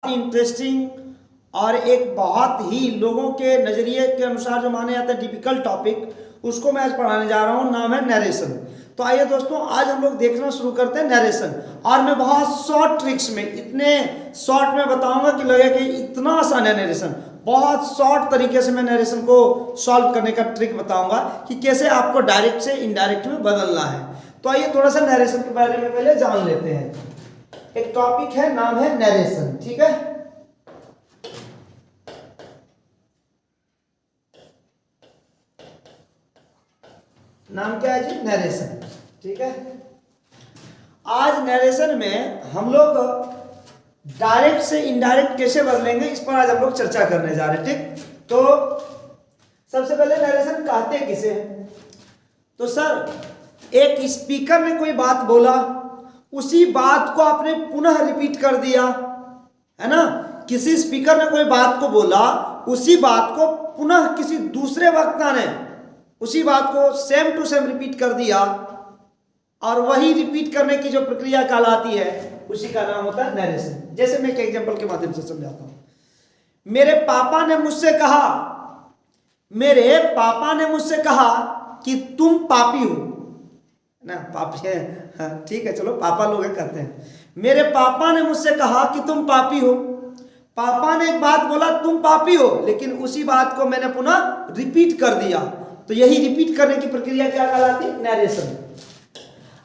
Interesting और एक बहुत ही लोगों के नज़रिए के अनुसार जो माने जाता है डिफिकल्ट टॉपिक, उसको मैं आज पढ़ाने जा रहा हूँ। नाम है नरेशन। तो आइए दोस्तों, आज हम लोग देखना शुरू करते हैं नरेशन। और मैं बहुत शॉर्ट ट्रिक्स में, इतने शॉर्ट में बताऊंगा कि लगे कि इतना आसान है नरेशन। बहुत शॉर्ट तरीके से मैं नरेशन को सॉल्व करने का ट्रिक बताऊंगा कि कैसे आपको डायरेक्ट से इनडायरेक्ट में बदलना है। तो आइए थोड़ा सा नरेशन के बारे में पहले जान लेते हैं। एक टॉपिक है, नाम है नरेशन। ठीक है, नाम क्या है जी? नरेशन। ठीक है, आज नरेशन में हम लोग डायरेक्ट से इनडायरेक्ट कैसे बदलेंगे, इस पर आज हम लोग चर्चा करने जा रहे हैं। ठीक, तो सबसे पहले नरेशन कहते किसे हैं? तो सर, एक स्पीकर ने कोई बात बोला, उसी बात को आपने पुनः रिपीट कर दिया, है ना। किसी स्पीकर ने कोई बात को बोला, उसी बात को पुनः किसी दूसरे वक्ता ने उसी बात को सेम टू सेम रिपीट कर दिया, और वही रिपीट करने की जो प्रक्रिया कहलाती है, उसी का नाम होता है नरेशन। जैसे मैं एक एग्जांपल के माध्यम से समझाता हूं। मेरे पापा ने मुझसे कहा कि तुम पापी हो ना। पापी है, हाँ, ठीक है, चलो पापा लोग कहते हैं। मेरे पापा ने मुझसे कहा कि तुम पापी हो। पापा ने एक बात बोला, तुम पापी हो, लेकिन उसी बात को मैंने पुनः रिपीट कर दिया। तो यही रिपीट करने की प्रक्रिया क्या कहलाती है? नरेशन।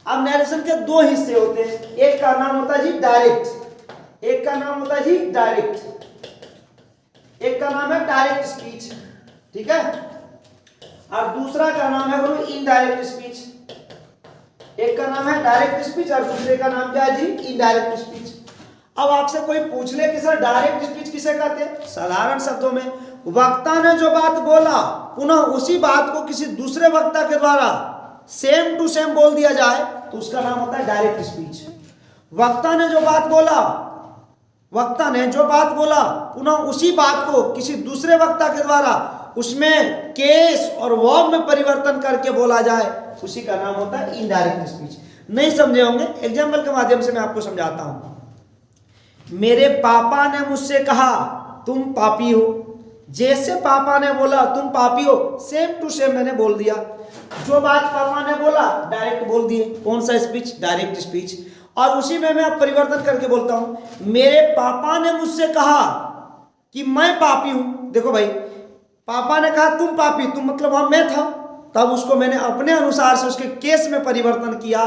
अब नरेशन के दो हिस्से होते हैं। एक का नाम होता है जी डायरेक्ट, एक का नाम होता है जी डायरेक्ट, एक का नाम है डायरेक्ट स्पीच। ठीक है, और दूसरा का नाम है गुरु इनडायरेक्ट स्पीच। एक का नाम है डायरेक्ट स्पीच और दूसरे का नाम क्या है जी? Indirect speech. अब आपसे कोई पूछ ले कि सर डायरेक्ट स्पीच किसे कहते हैं? साधारण शब्दों में, वक्ता ने जो बात बोला, पुनः उसी बात को किसी दूसरे वक्ता के द्वारा सेम टू सेम बोल दिया जाए, तो उसका नाम होता है डायरेक्ट स्पीच। वक्ता ने जो बात बोला, पुनः उसी बात को किसी दूसरे वक्ता के द्वारा उसमें केस और वर्ब में परिवर्तन करके बोला जाए, उसी का नाम होता है इनडायरेक्ट स्पीच। नहीं समझे होंगे, एग्जाम्पल के माध्यम से मैं आपको समझाता हूं। मेरे पापा ने मुझसे कहा तुम पापी हो। जैसे पापा ने बोला तुम पापी हो, सेम टू सेम मैंने बोल दिया। जो बात पापा ने बोला डायरेक्ट बोल दिए। कौन सा स्पीच? Direct speech. और उसी में मैं परिवर्तन करके बोलता हूं, मेरे पापा ने मुझसे कहा कि मैं पापी हूं। देखो भाई, पापा ने कहा तुम पापी, तुम मतलब वहां मैं था, तब उसको मैंने अपने अनुसार से उसके केस में परिवर्तन किया,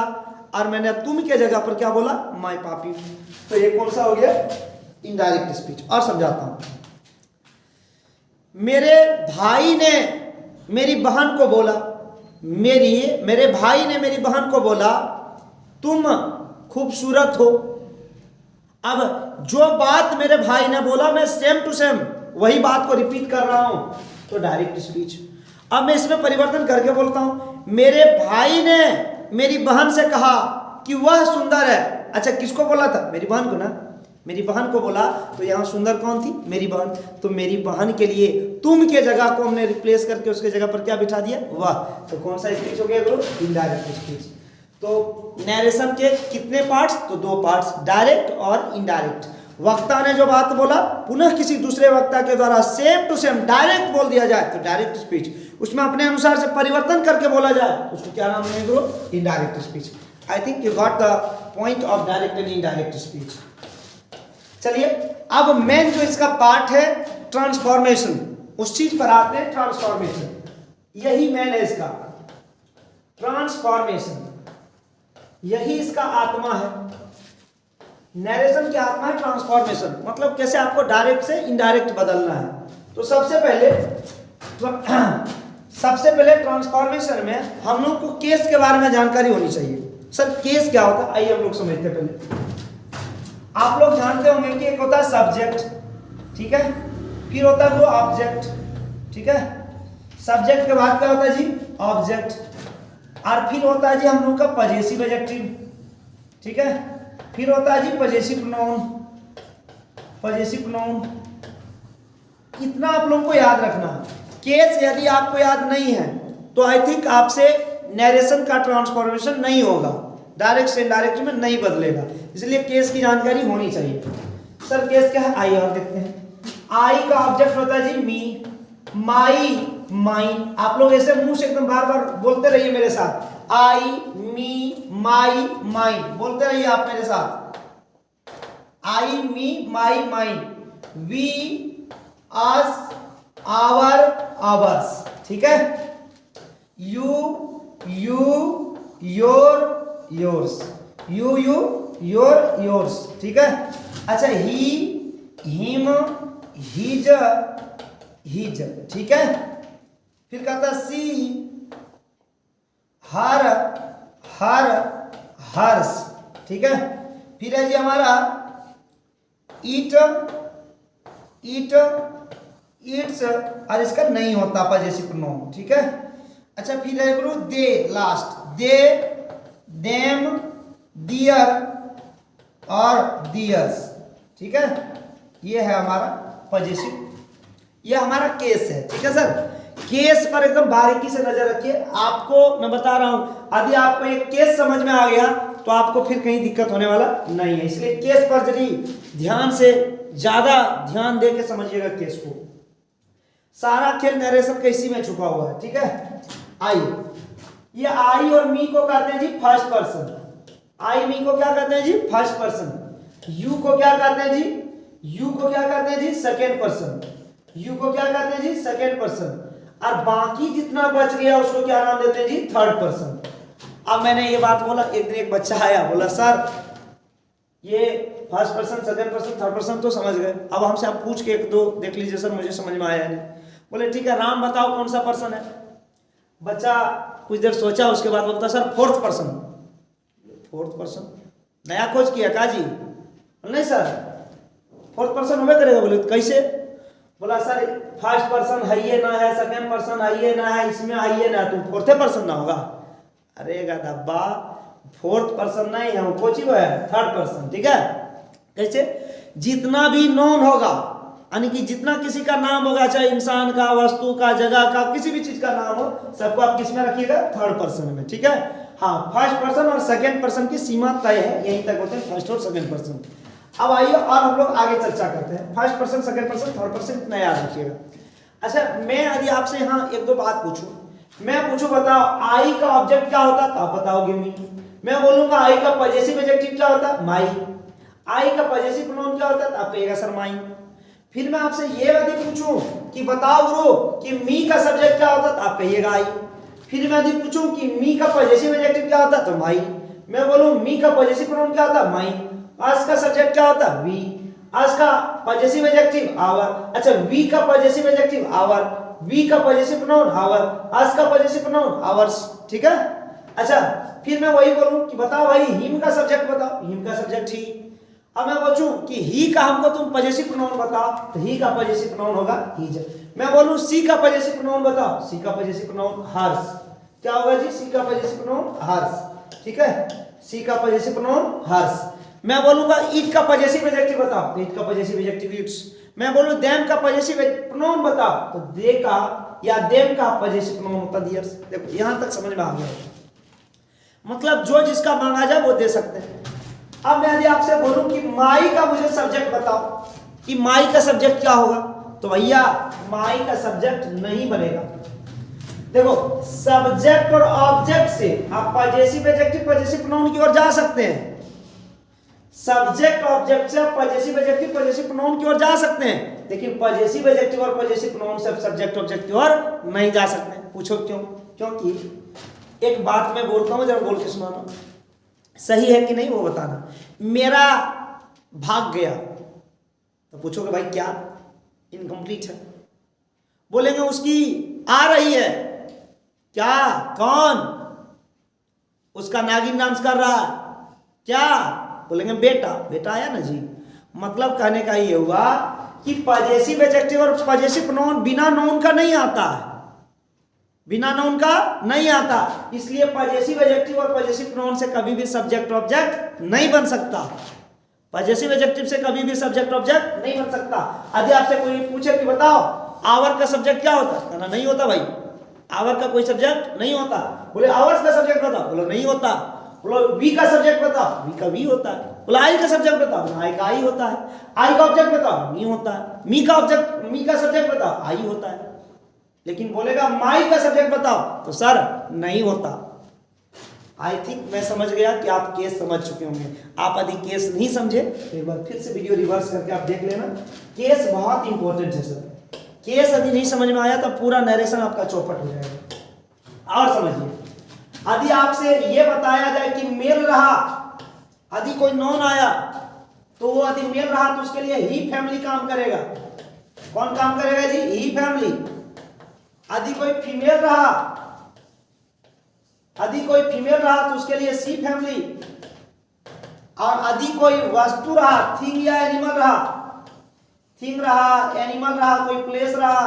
और मैंने तुम के जगह पर क्या बोला? मैं पापी हूं। तो ये कौन सा हो गया? Indirect speech. और समझाता हूं। मेरे भाई ने मेरी बहन को बोला, मेरे भाई ने मेरी बहन को बोला तुम खूबसूरत हो। अब जो बात मेरे भाई ने बोला, मैं सेम टू सेम वही बात को रिपीट कर रहा हूं, तो डायरेक्ट स्पीच। अब मैं इसमें परिवर्तन करके बोलता हूं, मेरे भाई ने मेरी बहन से कहा कि वह सुंदर है। अच्छा, किसको बोला था? मेरी बहन को ना। मेरी बहन को बोला, तो यहाँ सुंदर कौन थी? मेरी बहन। तो मेरी बहन के लिए तुम के जगह को हमने रिप्लेस करके उसके जगह पर क्या बिठा दिया? वाह। तो कौन सा स्पीच हो गया गुरु? Indirect speech. तो नरेशन के कितने पार्ट्स? तो दो पार्ट्स, डायरेक्ट और इनडायरेक्ट। वक्ता ने जो बात बोला, पुनः किसी दूसरे वक्ता के द्वारा सेम टू सेम डायरेक्ट बोल दिया जाए, तो डायरेक्ट स्पीच। उसमें अपने अनुसार से परिवर्तन करके बोला जाए, उसको क्या नाम है गुरु? Indirect speech. I think you got the point of direct and indirect speech. चलिए, अब मेन जो इसका पार्ट है ट्रांसफॉर्मेशन, उस चीज पर आते हैं। ट्रांसफॉर्मेशन, यही मेन है इसका। ट्रांसफॉर्मेशन यही इसका आत्मा है। नरेशन की आत्मा है ट्रांसफॉर्मेशन, मतलब कैसे आपको डायरेक्ट से इनडायरेक्ट बदलना है। तो सबसे पहले ट्रांसफॉर्मेशन में हम लोग को केस के बारे में जानकारी होनी चाहिए। सर केस क्या होता है? आइए हम लोग समझते हैं। पहले आप लोग जानते होंगे कि एक होता है सब्जेक्ट, ठीक है, फिर होता है वो ऑब्जेक्ट, ठीक है। सब्जेक्ट के बाद क्या होता है जी? ऑब्जेक्ट। और फिर होता है जी हम लोग का पजेसिव एडजेक्टिव, ठीक है। फिर होता है जी पजेसिव प्रोनाउन, पजेसिव प्रोनाउन। इतना आप लोगों को याद रखना। केस यदि आपको याद नहीं है तो आई थिंक आपसे नरेशन का ट्रांसफॉर्मेशन नहीं होगा, डायरेक्ट से इनडायरेक्ट में नहीं बदलेगा, इसलिए केस की जानकारी होनी चाहिए। सर केस क्या है, आइए और देखते हैं। आई का ऑब्जेक्ट होता है जी मी, माई, माइन। आप लोग ऐसे मुंह से एकदम बार बार बोलते रहिए मेरे साथ, आई, मी, माई, माइन, बोलते रहिए आप मेरे साथ। I, me, my, mine, we, us, our, ours, ठीक है। You, your, yours, you, your, yours, ठीक है। अच्छा, ही, हिम, हिज, हिज, ठीक है। फिर कहता सी, हर, हर्स, ठीक है। फिर है जी हमारा ईट, ईट्स, और इसका नहीं होता पॉजेसिव प्रोनाउन, ठीक है। अच्छा, फिर है गुरु दे, लास्ट, दे, देम, दियर और दियर्स, ठीक है। ये है हमारा पॉजेसिव, ये हमारा केस है, ठीक है सर। केस पर एकदम बारीकी से नजर रखिए। आपको मैं बता रहा हूं, यदि आपको एक केस समझ में आ गया तो आपको फिर कहीं दिक्कत होने वाला नहीं है, इसलिए केस पर जरी ध्यान से, ज्यादा ध्यान दे के समझिएगा केस को। सारा खेल नरेशन का इसी में छुपा हुआ है, ठीक है। आइए, ये आई और मी को कहते हैं जी फर्स्ट पर्सन। आई, मी को क्या कहते हैं जी, फर्स्ट पर्सन। यू को क्या कहते हैं जी, यू को क्या कहते हैं जी, सेकेंड पर्सन। यू को क्या कहते हैं जी, सेकेंड पर्सन। और बाकी जितना बच गया उसको क्या नाम देते हैं जी, थर्ड पर्सन। अब मैंने ये बात बोला, एक दिन एक बच्चा आया, बोला सर ये first person, second person, third person तो समझ गए, अब हमसे आप पूछ के एक दो देख लीजिए सर, मुझे समझ में आया नहीं। बोले ठीक है, राम बताओ कौन सा पर्सन है। बच्चा कुछ देर सोचा, उसके बाद बोलता sir fourth person. Fourth person नया खोज किया का जी? नहीं सर, फोर्थ पर्सन होवे करेगा। बोले कैसे? बोला सर फर्स्ट पर्सन है ये ना है, सेकंड पर्सन है ये ना है, इसमें है ये ना, तो फोर्थ पर्सन ना होगा। अरे गधा, फोर्थ पर्सन नहीं है, वो कोची वो है, थर्ड पर्सन, ठीक है। कैसे? जितना भी नॉन होगा, यानी कि जितना किसी का नाम होगा, चाहे इंसान का, वस्तु का, जगह का, किसी भी चीज का नाम हो, सबको आप किस में रखिएगा, थर्ड पर्सन में, ठीक है। हाँ, फर्स्ट पर्सन और सेकंड पर्सन की सीमा तय है, यहीं तक होते हैं फर्स्ट और सेकंड पर्सन। अब आइए और हम लोग आगे चर्चा करते हैं। First person, second person, third person, इतना याद रखिएगा। अच्छा, मैं यदि आपसे यहाँ एक दो बात पूछूं, मैं पूछूं बताओ आई का ऑब्जेक्ट क्या होता, तो आप बताओगे मी। मैं बोलूंगा आई का पॉजेसिव एडजेक्टिव क्या होता, माई। आई का पॉजेसिव प्रोनाउन क्या होता, तो आप कहिएगा सर माई। फिर मैं आपसे ये यदि पूछूं कि बताओ गुरु कि मी का सब्जेक्ट क्या होता, तो आप कहिएगा आई। फिर मैं यदि पूछूं कि मी का पॉजेसिव एडजेक्टिव क्या होता, तो माई। मैं बोलूं मी का पॉजेसिव प्रोनाउन क्या होता, माई। आज का सब्जेक्ट क्या होता, वी। आज का पॉजेसिव एडजेक्टिव आवर। अच्छा, वी का पॉजेसिव एडजेक्टिव आवर, वी का पॉजेसिव प्रोनाउन आवर, आज का पॉजेसिव प्रोनाउन आवर्स, ठीक है। अच्छा, फिर मैं वही बोलूं कि बताओ भाई हिम का सब्जेक्ट बताओ, हिम का सब्जेक्ट ही। अब मैं पूछूं कि ही का हमको तुम पॉजेसिव प्रोनाउन बताओ, तो ही का पॉजेसिव प्रोनाउन होगा हीज। मैं बोलूं सी का पॉजेसिव प्रोनाउन बताओ, सी का पॉजेसिव प्रोनाउन हर्स। क्या होगा जी, सी का पॉजेसिव प्रोनाउन हर्स, ठीक है। सी का पॉजेसिव प्रोनाउन हर्स। मैं बोलूंगा इट का पॉजेसिव एडजेक्टिव बताओ, तो इट का पॉजेसिव एडजेक्टिव इट्स। मैं बोलूं देम का पॉजेसिव प्रोनाउन बताओ, तो दे का या देम का पॉजेसिव प्रोनाउन होता दियर्स। देखो यहां तक समझ में आ गया, मतलब जो जिसका मांगा जाए वो दे सकते हैं। अब मैं यदि आपसे बोलूं कि माई का मुझे सब्जेक्ट बताओ, कि माई का सब्जेक्ट क्या होगा, तो भैया माई का सब्जेक्ट नहीं बनेगा। देखो सब्जेक्ट और ऑब्जेक्ट से आप पॉजेसिव एडजेक्टिव पॉजेसिव प्रोनाउन की ओर जा सकते हैं। सब्जेक्ट ऑब्जेक्ट से पॉजेसिव एडजेक्टिव पॉजेसिव प्रोनाउन की ओर जा सकते हैं, लेकिन पॉजेसिव एडजेक्टिव और पॉजेसिव प्रोनाउन से सब्जेक्ट ऑब्जेक्ट की ओर नहीं जा सकते। पूछो क्यों? क्योंकि एक बात मैं बोलता हूं, जरा बोल के सुनाना, सही है कि नहीं वो बताना। मेरा भाग गया, तो पूछोगे भाई क्या, इनकम्प्लीट है। बोलेंगे उसकी आ रही है, क्या, कौन, उसका नागिन डांस कर रहा है, क्या, बोलेंगे बेटा। बेटा आया ना जी। मतलब कहने का ये हुआ कि पॉजेसिव एडजेक्टिव और पॉजेसिव प्रोनाउन बिना नाउन का नहीं आता है, बिना नाउन का नहीं आता। इसलिए पॉजेसिव एडजेक्टिव और पॉजेसिव प्रोनाउन से कभी भी सब्जेक्ट ऑब्जेक्ट नहीं बन सकता। पॉजेसिव एडजेक्टिव से कभी भी सब्जेक्ट ऑब्जेक्ट नहीं बन सकता। यदि आपसे कोई पूछे कि बताओ आवर का सब्जेक्ट क्या होता है, कहना नहीं होता भाई, आवर का कोई सब्जेक्ट नहीं होता। बोले आवर्स का सब्जेक्ट बताओ, बोलो नहीं होता। बोलो वी का सब्जेक्ट बताओ, वी का वी होता है। बोला आई का सब्जेक्ट बताओ, आई का आई होता है। आई का ऑब्जेक्ट बताओ, मी होता है। मी का सब्जेक्ट बताओ, आई होता है। लेकिन बोलेगा माई का सब्जेक्ट बताओ तो सर नहीं होता। आई थिंक मैं समझ गया कि आप केस समझ चुके होंगे। आप यदि केस नहीं समझे तो एक बार फिर से वीडियो रिवर्स करके आप देख लेना। केस बहुत इंपॉर्टेंट है सर। केस यदि नहीं समझ में आया तो पूरा नरेशन आपका चौपट हो जाएगा। और समझिए, यदि आपसे यह बताया जाए कि मेल रहा, यदि कोई नॉन आया तो वो यदि मेल रहा तो उसके लिए ही फैमिली काम करेगा। कौन काम करेगा जी? ही फैमिली। यदि कोई फीमेल रहा, यदि कोई फीमेल रहा तो उसके लिए सी फैमिली। और यदि कोई वस्तु रहा, थिंग या एनिमल रहा, थिंग रहा, एनिमल रहा, कोई प्लेस रहा,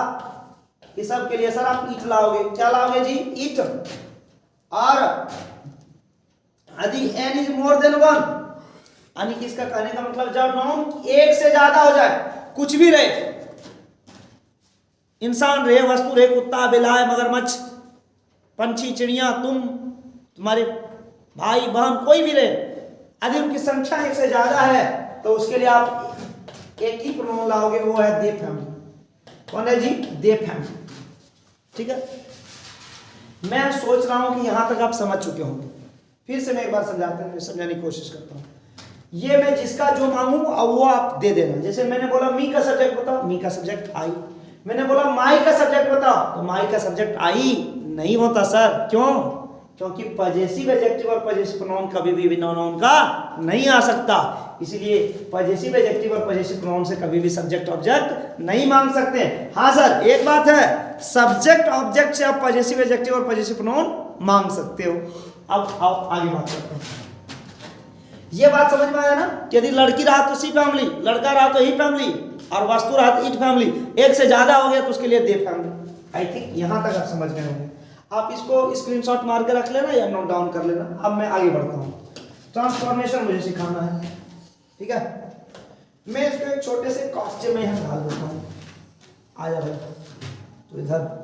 इस सब के लिए सर आप ईट लाओगे। क्या लाओगे जी? ईट। और यदि N is more than one, यानी कि इसका कहने का मतलब जब नाउन एक से ज्यादा हो जाए, कुछ भी रहे, इंसान रहे, वस्तु रहे, कुत्ता, बिलाय, मगरमच्छ, पंछी, चिड़िया, तुम, तुम्हारे भाई बहन, कोई भी रहे, यदि उनकी संख्या एक से ज्यादा है तो उसके लिए आप एक ही प्रोनाउन लाओगे, वो है दे फैमिली। कौन है जी? दे फैमिली। ठीक है, मैं सोच रहा हूं कि यहां तक आप समझ चुके होंगे। फिर से मैं एक बार समझाने की कोशिश करता हूं। ये मैं जिसका जो मांगू वो आप दे देना। जैसे मैंने बोला मी का सब्जेक्ट बताओ, मी का सब्जेक्ट आई। मैंने बोला माई का सब्जेक्ट बताओ तो माई का सब्जेक्ट आई नहीं होता सर। क्यों? क्योंकि पजेसिव एडजेक्टिव और पजेसिव प्रोनाउन कभी भी बिना नाउन का नहीं आ सकता। इसीलिए पजेसिव एडजेक्टिव और पजेसिव प्रोनाउन से कभी भी सब्जेक्ट ऑब्जेक्ट नहीं मांग सकते। हाँ सर, एक बात है, सब्जेक्ट ऑब्जेक्ट से आप पजेसिव एडजेक्टिव और पजेसिव प्रोनाउन मांग सकते हो। अब आओ आगे बात करते हैं। ये बात समझ में आया ना कि यदि लड़की रहा तो सी फैमिली, लड़का रहा तो ही फैमिली, और वस्तु रहा तो इट फैमिली। एक से ज्यादा हो गया तो उसके लिए दे फैमिली। आई थिंक यहां तक आप समझ गए होंगे। आप इसको स्क्रीनशॉट मार के रख लेना या नोट डाउन कर लेना। अब मैं आगे बढ़ता हूं। ट्रांसफॉर्मेशन मुझे सिखाना है, ठीक है। मैं इसको एक छोटे से कॉस्ट्यूम में यहां डाल देता हूं। आ जा भाई, तो इधर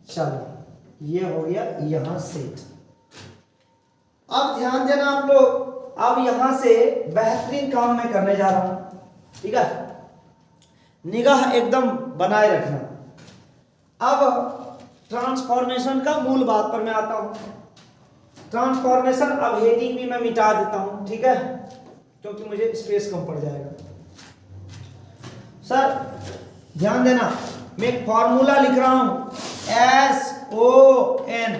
चलो, ये हो गया यहां सेट। अब ध्यान देना आप लोग, अब यहां से बेहतरीन काम मैं करने जा रहा हूं, ठीक है। निगाह एकदम बनाए रखना। अब ट्रांसफॉर्मेशन का मूल बात पर मैं आता हूं। ट्रांसफॉर्मेशन, अब हेडिंग भी मैं मिटा देता हूं, ठीक है, क्योंकि मुझे स्पेस कम पड़ जाएगा। सर ध्यान देना, मैं एक फॉर्मूला लिख रहा हूं, SON,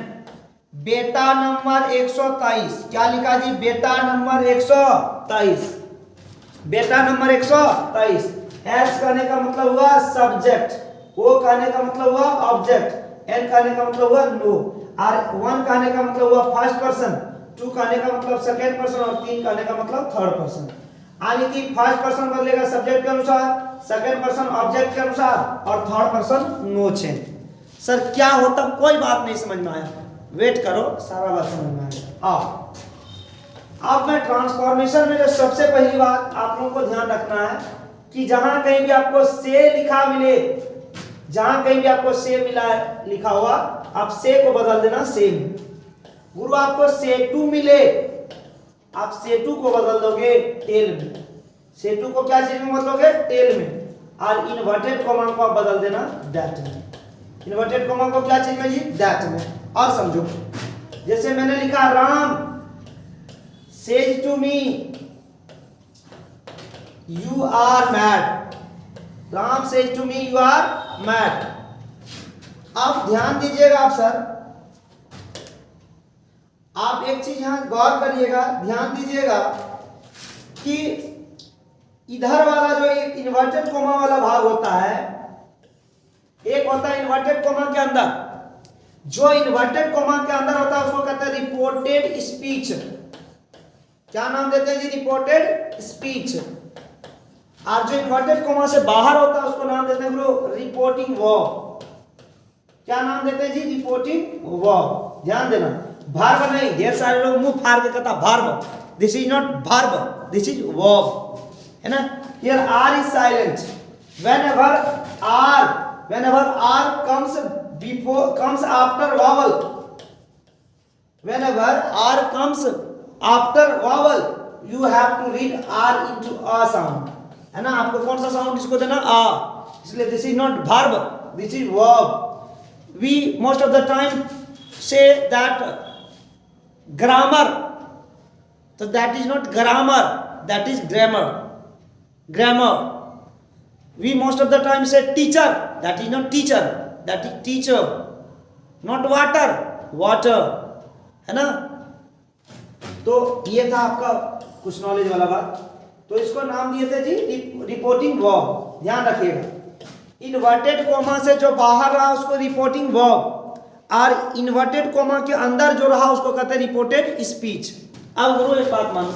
बेटा नंबर 123। क्या लिखा जी? बेटा नंबर 123। बेटा नंबर 123। S कहने का मतलब हुआ सब्जेक्ट, O कहने का मतलब हुआ ऑब्जेक्ट, N कहने का मतलब हुआ नो, और 1 कहने का मतलब हुआ फर्स्ट पर्सन, 2 कहने का मतलब सेकेंड पर्सन, और 3 कहने का मतलब थर्ड पर्सन। यानी कि फर्स्ट पर्सन बदलेगा सब्जेक्ट के अनुसार, सेकेंड पर्सन ऑब्जेक्ट के अनुसार, और third person no change. Sir क्या होता? कोई बात नहीं समझ में आया, वेट करो, सारा बात समझ में आएगा। अब मैं ट्रांसफॉर्मेशन में जो सबसे पहली बात आप लोगों को ध्यान रखना है कि जहां कहीं भी आपको से लिखा मिले, जहां कहीं भी आपको से मिला है लिखा हुआ, आप से को बदल देना से में। गुरु आपको सेटू मिले, आप सेटू को बदल दोगे टेल में। सेटू को क्या चीज में बदलोगे? टेल में। और इन्वर्टेड कॉमा को आप बदल देना दैट में। इन्वर्टेड कॉमा को क्या चीज में जी? दैट में। और समझो, जैसे मैंने लिखा Ram says to me you are mad. Ram says to me you are mad. अब ध्यान दीजिएगा आप सर, आप एक चीज यहां गौर करिएगा, ध्यान दीजिएगा कि इधर वाला जो एक इन्वर्टेड कोमा वाला भाग होता है, एक होता है इन्वर्टेड कोमा के अंदर, जो इन्वर्टेड कोमा के अंदर होता है उसको कहते हैं रिपोर्टेड स्पीच। क्या नाम देते हैं जी? Reported speech. और जो इन्वर्टेड कोमा से बाहर होता है उसको नाम देते हैं ब्रो रिपोर्टिंग वर्ब। क्या नाम देते हैं जी? Reporting verb. ध्यान देना, वर्ब नहीं। ढेर सारे लोग मुंह फाड़ के कहता verb, this is not verb, this is verb, है ना। Here R is silent. whenever r comes after vowel, whenever r comes after vowel you have to read r into a sound, है ना। आपको कौन सा साउंड इसको देना, आ, इसलिए this is not verb, this is verb. We most of the time say that grammar, तो that is not grammar, that is grammar, grammar. We most of the time say teacher, that is not teacher, that is teacher. Not water, water, है ना। तो ये था आपका कुछ knowledge वाला बात। तो इसको नाम दिए थे जी रिपोर्टिंग वर्ब, ध्यान रखिएगा। इन्वर्टेड कोमा से जो बाहर रहा उसको रिपोर्टिंग वर्ब, और इन्वर्टेड कोमा के अंदर जो रहा उसको कहते हैं रिपोर्टेड स्पीच। अब गुरु एक बात मानो,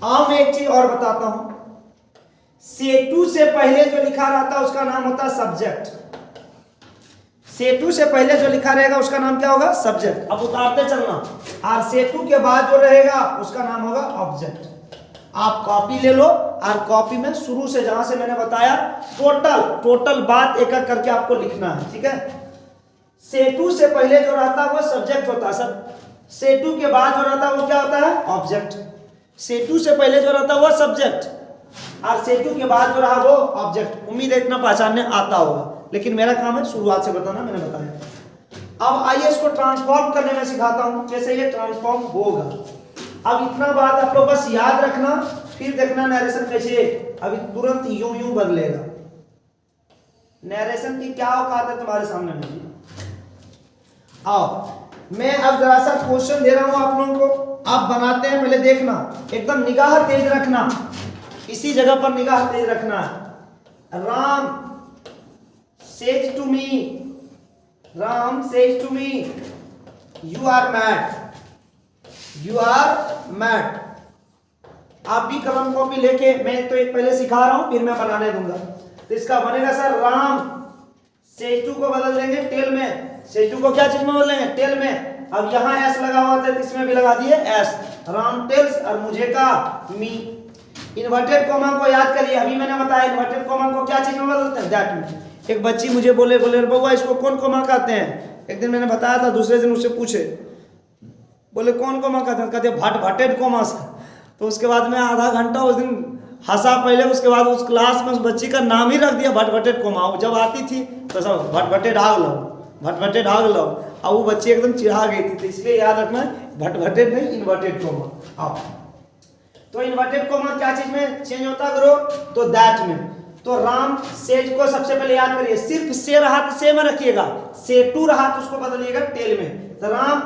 अब मैं एक चीज और बताता हूं, सेटू से पहले जो लिखा रहता है उसका नाम होता है सब्जेक्ट। सेटू से पहले जो लिखा रहेगा उसका नाम क्या होगा, सब्जेक्ट। अब उतारते चलना, और सेटू के बाद जो रहेगा उसका नाम होगा ऑब्जेक्ट। आप कॉपी ले लो, और कॉपी में शुरू से जहां से मैंने बताया टोटल बात एक एक करके आपको लिखना है, ठीक है। सेटू से पहले जो रहता है वो सब्जेक्ट होता है सर, सेटू के बाद जो रहता है वो क्या होता है, ऑब्जेक्ट। सेटू से पहले जो रहता है वो सब्जेक्ट, और सेटू के बाद जो रहा वो ऑब्जेक्ट। उम्मीद है इतना पहचानने आता होगा, लेकिन मेरा काम है शुरुआत से बताना, मैंने बताया। अब आइए इसको ट्रांसफॉर्म करने में सिखाता हूं, कैसे ये ट्रांसफॉर्म होगा। अब इतना बात आप लोग बस याद रखना, फिर देखना नरेशन कैसे अभी तुरंत यूं बदलेगा। नरेशन की क्या औकात है तुम्हारे सामने में। आओ मैं अब जरा सा क्वेश्चन दे रहा हूं आप लोगों को, आप बनाते हैं, पहले देखना, एकदम निगाह तेज रखना, इसी जगह पर निगाह तेज रखना। Ram says to me, Ram says to me you are mad, you are mad. आप भी कलम कॉपी लेके, मैं तो एक पहले सिखा रहा हूं फिर मैं बनाने दूंगा। तो इसका बनेगा सर, राम सेज टू को बदल देंगे टेल में, सेजू को क्या चीज में बदलेंगे, टेल में। अब यहाँ एस लगा हुआ था, इसमें भी लगा दिए एस, राम टेल्स, और मुझे का मी। इन्वर्टेड कोमा को याद करिए, अभी मैंने बताया इन्वर्टेड कोमा को क्या चीज में बदलते हैं, दैट में। एक बच्ची मुझे बोले बउआ इसको कौन कोमा कहते हैं, एक दिन मैंने बताया था, दूसरे दिन उससे पूछे, बोले कौन कोमा कहते हैं, कहते भटेड कोमा से। तो उसके बाद में आधा घंटा उस दिन हंसा पहले, उसके बाद उस क्लास में उस बच्ची का नाम ही रख दिया भटभटेड कोमा। जब आती थी तो सब भटभटे ढाग लो, भटभटे ढाग लो, और वो बच्ची एकदम चिढ़ा गई थी। तो इसलिए याद रखना भटभटेड नहीं, इन्वर्टेड कोमा। आओ तो इन्वर्टेड कोमा क्या चीज में चेंज होता करो, तो दैट में। तो राम सेज को सबसे पहले याद करिए, सिर्फ से रहा तो से में रखिएगा, से टू रहा तो उसको बदलिएगा टेल में। तो राम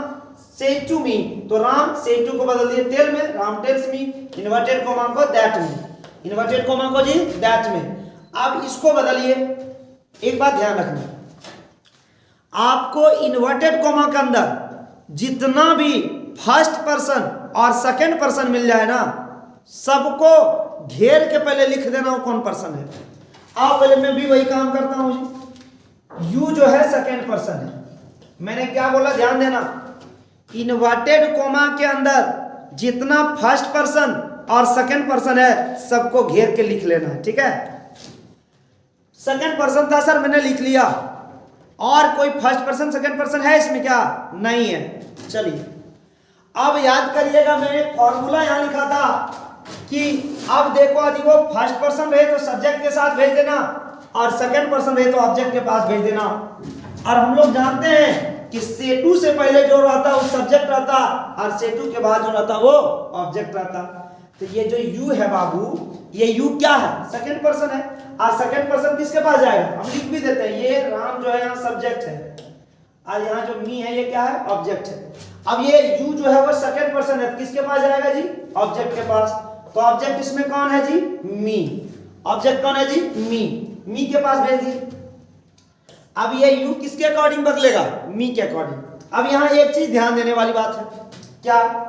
सेज टू मी, तो राम सेज टू को बदल दिए टेल में, Ram tells me. Inverted coma को दैट में, इन्वर्टेड कोमा को जी दैट में। अब इसको बदलिए, एक बात ध्यान रखना, आपको इन्वर्टेड कोमा के अंदर जितना भी फर्स्ट पर्सन और सेकंड पर्सन मिल जाए ना, सबको घेर के पहले लिख देना वो कौन पर्सन है। आओ पहले मैं भी वही काम करता हूं जी। यू जो है सेकंड पर्सन है, मैंने क्या बोला ध्यान देना, इन्वर्टेड कोमा के अंदर जितना फर्स्ट पर्सन और सेकंड पर्सन है सबको घेर के लिख लेना है, ठीक है। सेकंड पर्सन था सर, मैंने लिख लिया, और कोई फर्स्ट पर्सन सेकंड पर्सन है इसमें क्या, नहीं है। चलिए अब याद करिएगा, मैंने फॉर्मूला यहां लिखा था कि अब देखो यदि वो फर्स्ट पर्सन रहे तो सब्जेक्ट के साथ भेज देना, और सेकंड पर्सन रहे तो ऑब्जेक्ट के पास भेज देना। और हम लोग जानते हैं कि सेटू से पहले जो रहता वो सब्जेक्ट रहता, और सेटू के बाद जो रहता वो ऑब्जेक्ट रहता। तो ये जो यू है बाबू, ये यू क्या है, सेकंड पर्सन है, और सेकंड पर्सन किसके पास जाएगा, हम लिख भी देते हैं, ये राम जो है यहाँ सब्जेक्ट है, और यहाँ जो मी है ये क्या है, ऑब्जेक्ट है। अब ये यू जो है वो सेकंड पर्सन है, किसके पास जाएगा जी, ऑब्जेक्ट के पास। तो ऑब्जेक्ट इसमें कौन है जी, मी। ऑब्जेक्ट कौन है जी, मी के पास भेज दिए। अब ये यू किसके अकॉर्डिंग बदलेगा, मी के अकॉर्डिंग। अब यहाँ एक चीज ध्यान देने वाली बात है, क्या,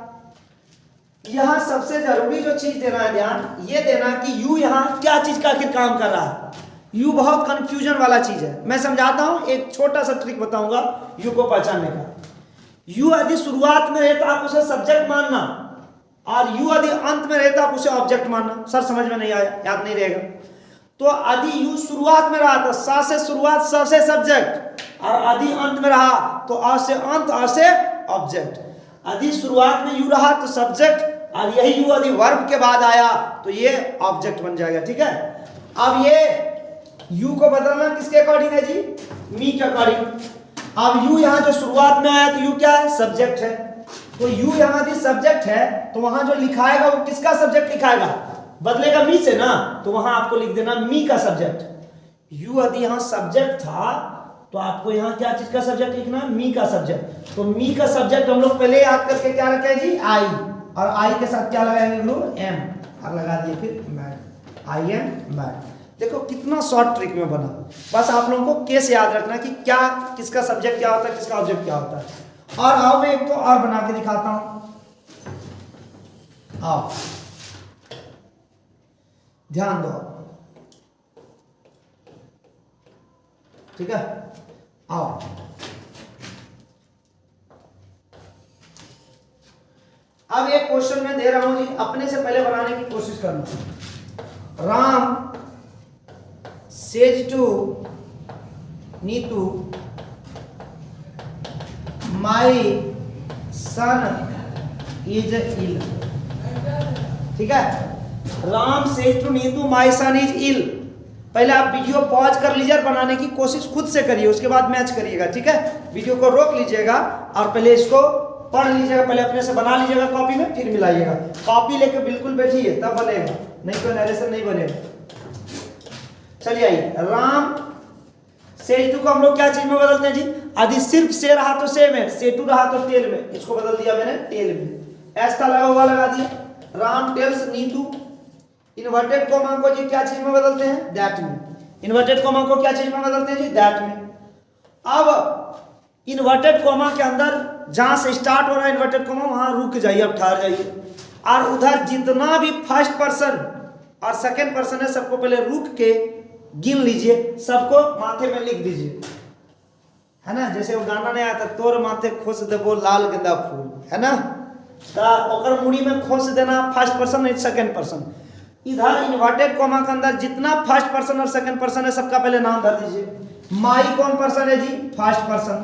यहां सबसे जरूरी जो चीज देना है ध्यान, ये देना कि यू यहाँ क्या चीज का आखिर काम कर रहा है। यू बहुत कंफ्यूजन वाला चीज है, मैं समझाता हूं, एक छोटा सा ट्रिक बताऊंगा यू को पहचानने का। यू यदि शुरुआत में रहे तो आप उसे सब्जेक्ट मानना, और यू यदि अंत में रहे तो आप उसे ऑब्जेक्ट मानना। सर समझ में नहीं आया, याद नहीं रहेगा। तो यदि यू शुरुआत में रहा तो सा से शुरुआत, स से सब्जेक्ट, और यदि अंत में रहा तो अ से अंत, अ से ऑब्जेक्ट। यदि शुरुआत में यू रहा तो सब्जेक्ट, और यही यू यदि वर्ब के बाद आया तो ये ऑब्जेक्ट बन जाएगा। ठीक है, अब ये यू को बदलना किसके अकॉर्डिंग है जी? मी के अकॉर्डिंग। अब यू यहाँ जो शुरुआत में आया तो यू क्या है? सब्जेक्ट है। तो यू यहाँ यदि सब्जेक्ट है तो वहां जो लिखाएगा वो किसका सब्जेक्ट लिखाएगा? बदलेगा मी से ना, तो वहां आपको लिख देना मी का सब्जेक्ट। यू यदि यहाँ सब्जेक्ट था तो आपको यहाँ क्या चीज का सब्जेक्ट लिखना है? मी का सब्जेक्ट। तो मी का सब्जेक्ट हम लोग पहले याद करके क्या रखे जी? आई, और आई के साथ क्या लगाएंगे हम लोग? एम, और लगा दिए फिर मैड, आई एम मैड। देखो कितना शॉर्ट ट्रिक में बना। बस आप लोगों को कैसे याद रखना कि क्या किसका सब्जेक्ट क्या होता है, किसका ऑब्जेक्ट क्या होता है। और आओ मैं एक तो और बना के दिखाता हूं। आओ ध्यान दो, ठीक है। आओ अब एक क्वेश्चन मैं दे रहा हूं जी, अपने से पहले बनाने की कोशिश करना। Ram says to Neetu my son is ill. ठीक है, Ram says to Neetu my son is ill. पहले आप वीडियो पॉज कर लीजिए और बनाने की कोशिश खुद से करिए, उसके बाद मैच करिएगा। ठीक है, वीडियो को रोक लीजिएगा और पहले इसको पढ़ लीजिएगा, पहले अपने से बना लीजिएगा कॉपी में, फिर मिलाइएगा। कॉपी लेके बिल्कुल बैठिए तब बनेगा, नहीं तो नरेशन नहीं बनेगा। चलिए आइए, राम सेज टू को हम लोग क्या चीज में बदलते हैं जी? यदि सिर्फ से रहा तो से में, से टू रहा तो टेल में, इसको बदल दिया मैंने टेल में। एस का लगा हुआ लगा दिया। Ram tells Neetu, inverted comma को जी क्या चीज में बदलते हैं? दैट में। इन्वर्टेड कॉमा को क्या चीज में बदलते हैं जी? दैट में। अब इन्वर्टेड कॉमा के अंदर जहां से स्टार्ट हो रहा है इन्वर्टेड कॉमा, वहां रुक जाइए, अब ठहर जाइए। और उधर जितना भी फर्स्ट पर्सन और सेकंड पर्सन है सबको पहले रुक के गिन लीजिए, सबको माथे में लिख दीजिए, है ना। जैसे वो गाना नहीं आता, तोर माथे खोस देबो लाल गेंदा फूल, है ना। ओकर मुड़ी में खोस देना फर्स्ट पर्सन और सेकंड पर्सन। इधर इन्वर्टेड कॉमा के अंदर जितना फर्स्ट पर्सन और सेकंड पर्सन है सबका पहले नाम धर दीजिए। माई कौन पर्सन है जी? First person.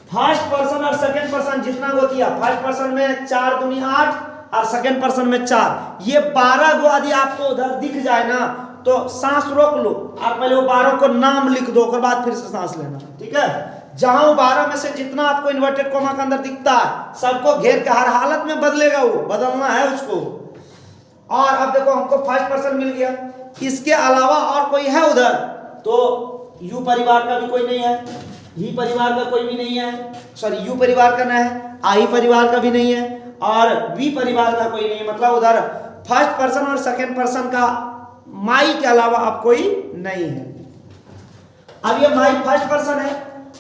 फर्स्ट पर्सन और सेकंड पर्सन जितना गो किया, फर्स्ट पर्सन में 4 दूनी 8 और सेकंड पर्सन में 4, ये 12 गो यदि आपको उधर दिख जाए ना तो सांस रोक लो और पहले वो 12 को नाम लिख दो, उसके बाद फिर से सांस लेना। ठीक है, जहां वो 12 में से जितना आपको इन्वर्टेड कॉमा के अंदर दिखता है सबको घेर के हर हालत में बदलेगा, वो बदलना है उसको। और अब देखो हमको फर्स्ट पर्सन मिल गया, इसके अलावा और कोई है उधर? तो यू परिवार का भी कोई नहीं है, ही परिवार का कोई भी नहीं है, सॉरी यू परिवार का ना है, आई परिवार का भी नहीं है, और वी परिवार का कोई नहीं है। मतलब उधर फर्स्ट पर्सन और सेकंड पर्सन का माई के अलावा अब कोई नहीं है। अब ये माई फर्स्ट पर्सन है।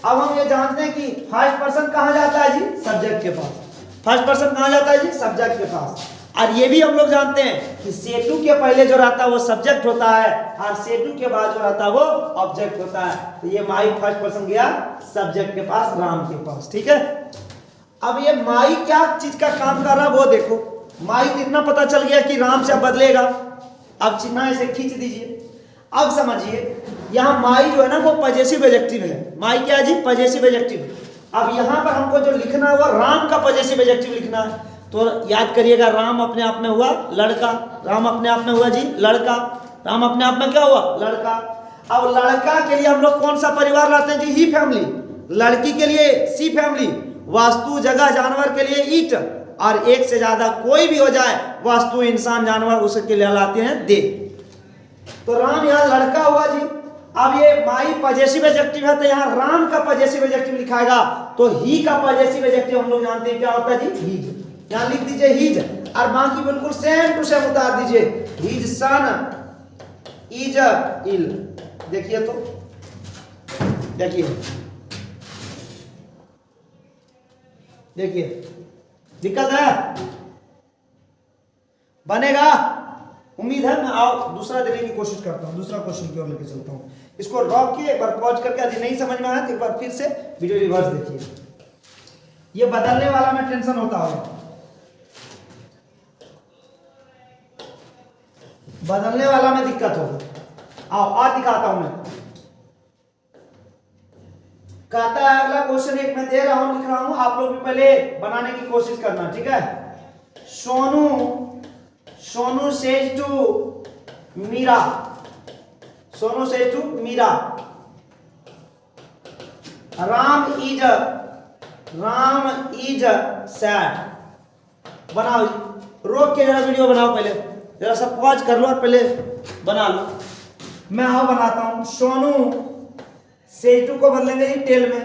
अब हम ये जानते हैं कि फर्स्ट पर्सन कहां जाता है जी? सब्जेक्ट के पास। फर्स्ट पर्सन कहां जाता है जी? सब्जेक्ट के पास। और ये भी हम लोग जानते हैं कि सेटू के पहले जो रहता है वो सब्जेक्ट होता है और सेटू के बाद जो रहता है वो ऑब्जेक्ट होता है। तो ये माई फर्स्ट पर्सन गया सब्जेक्ट के पास, राम के पास। ठीक है, अब ये माई क्या चीज का काम कर रहा है वो देखो। माई तो इतना पता चल गया कि राम से बदलेगा। अब चिन्ह इसे खींच दीजिए। अब समझिए यहाँ माई जो है ना वो पजेसिव एडजेक्टिव है। माई क्या है जी? Possessive adjective. अब यहाँ पर हमको जो लिखना है वो राम का पजेसिव एडजेक्टिव लिखना है। तो याद करिएगा, राम अपने आप में हुआ लड़का, राम अपने आप में हुआ जी लड़का, राम अपने आप में क्या हुआ? लड़का। अब लड़का के लिए हम लोग कौन सा परिवार लाते हैं जी? ही फैमिली। लड़की के लिए सी फैमिली, वास्तु जगह जानवर के लिए ईट, और एक से ज्यादा कोई भी हो जाए वास्तु इंसान जानवर उसके लिए लाते हैं दे। तो राम यहाँ लड़का हुआ जी। अब ये माई पजेसिव एडजेक्टिव है तो यहाँ राम का पजेसिव एडजेक्टिव लिखाएगा। तो ही का पजेसिव एडजेक्टिव हम लोग जानते हैं क्या होता है जी? हीज। यहाँ लिख दीजिए हीज, और बाकी बिल्कुल सेम टू सेम उतार दीजिए। His son is ill. देखिए तो देखिए दिक्कत है? बनेगा? उम्मीद है। मैं आओ दूसरा देने की कोशिश करता हूँ, दूसरा क्वेश्चन की ओर लेके चलता हूँ। इसको रोक के एक बार पॉज करके, यदि नहीं समझ में आया तो एक बार फिर से वीडियो रिवर्स देखिए। ये बदलने वाला में टेंशन होता होगा, बदलने वाला में दिक्कत होगा। आओ आज दिखाता हूं मैं। कहता है अगला क्वेश्चन एक मैं दे रहा हूं, लिख रहा हूं, आप लोग भी पहले बनाने की कोशिश करना, ठीक है। Sonu says to Meera, Sonu says to Meera, Ram is sad. बनाओ, रोक के जरा वीडियो बनाओ, पहले जरा सा पॉज कर लो और पहले बना लो। मैं आओ बनाता हूं। सोनू सेटू को बदलेंगे जी टेल में,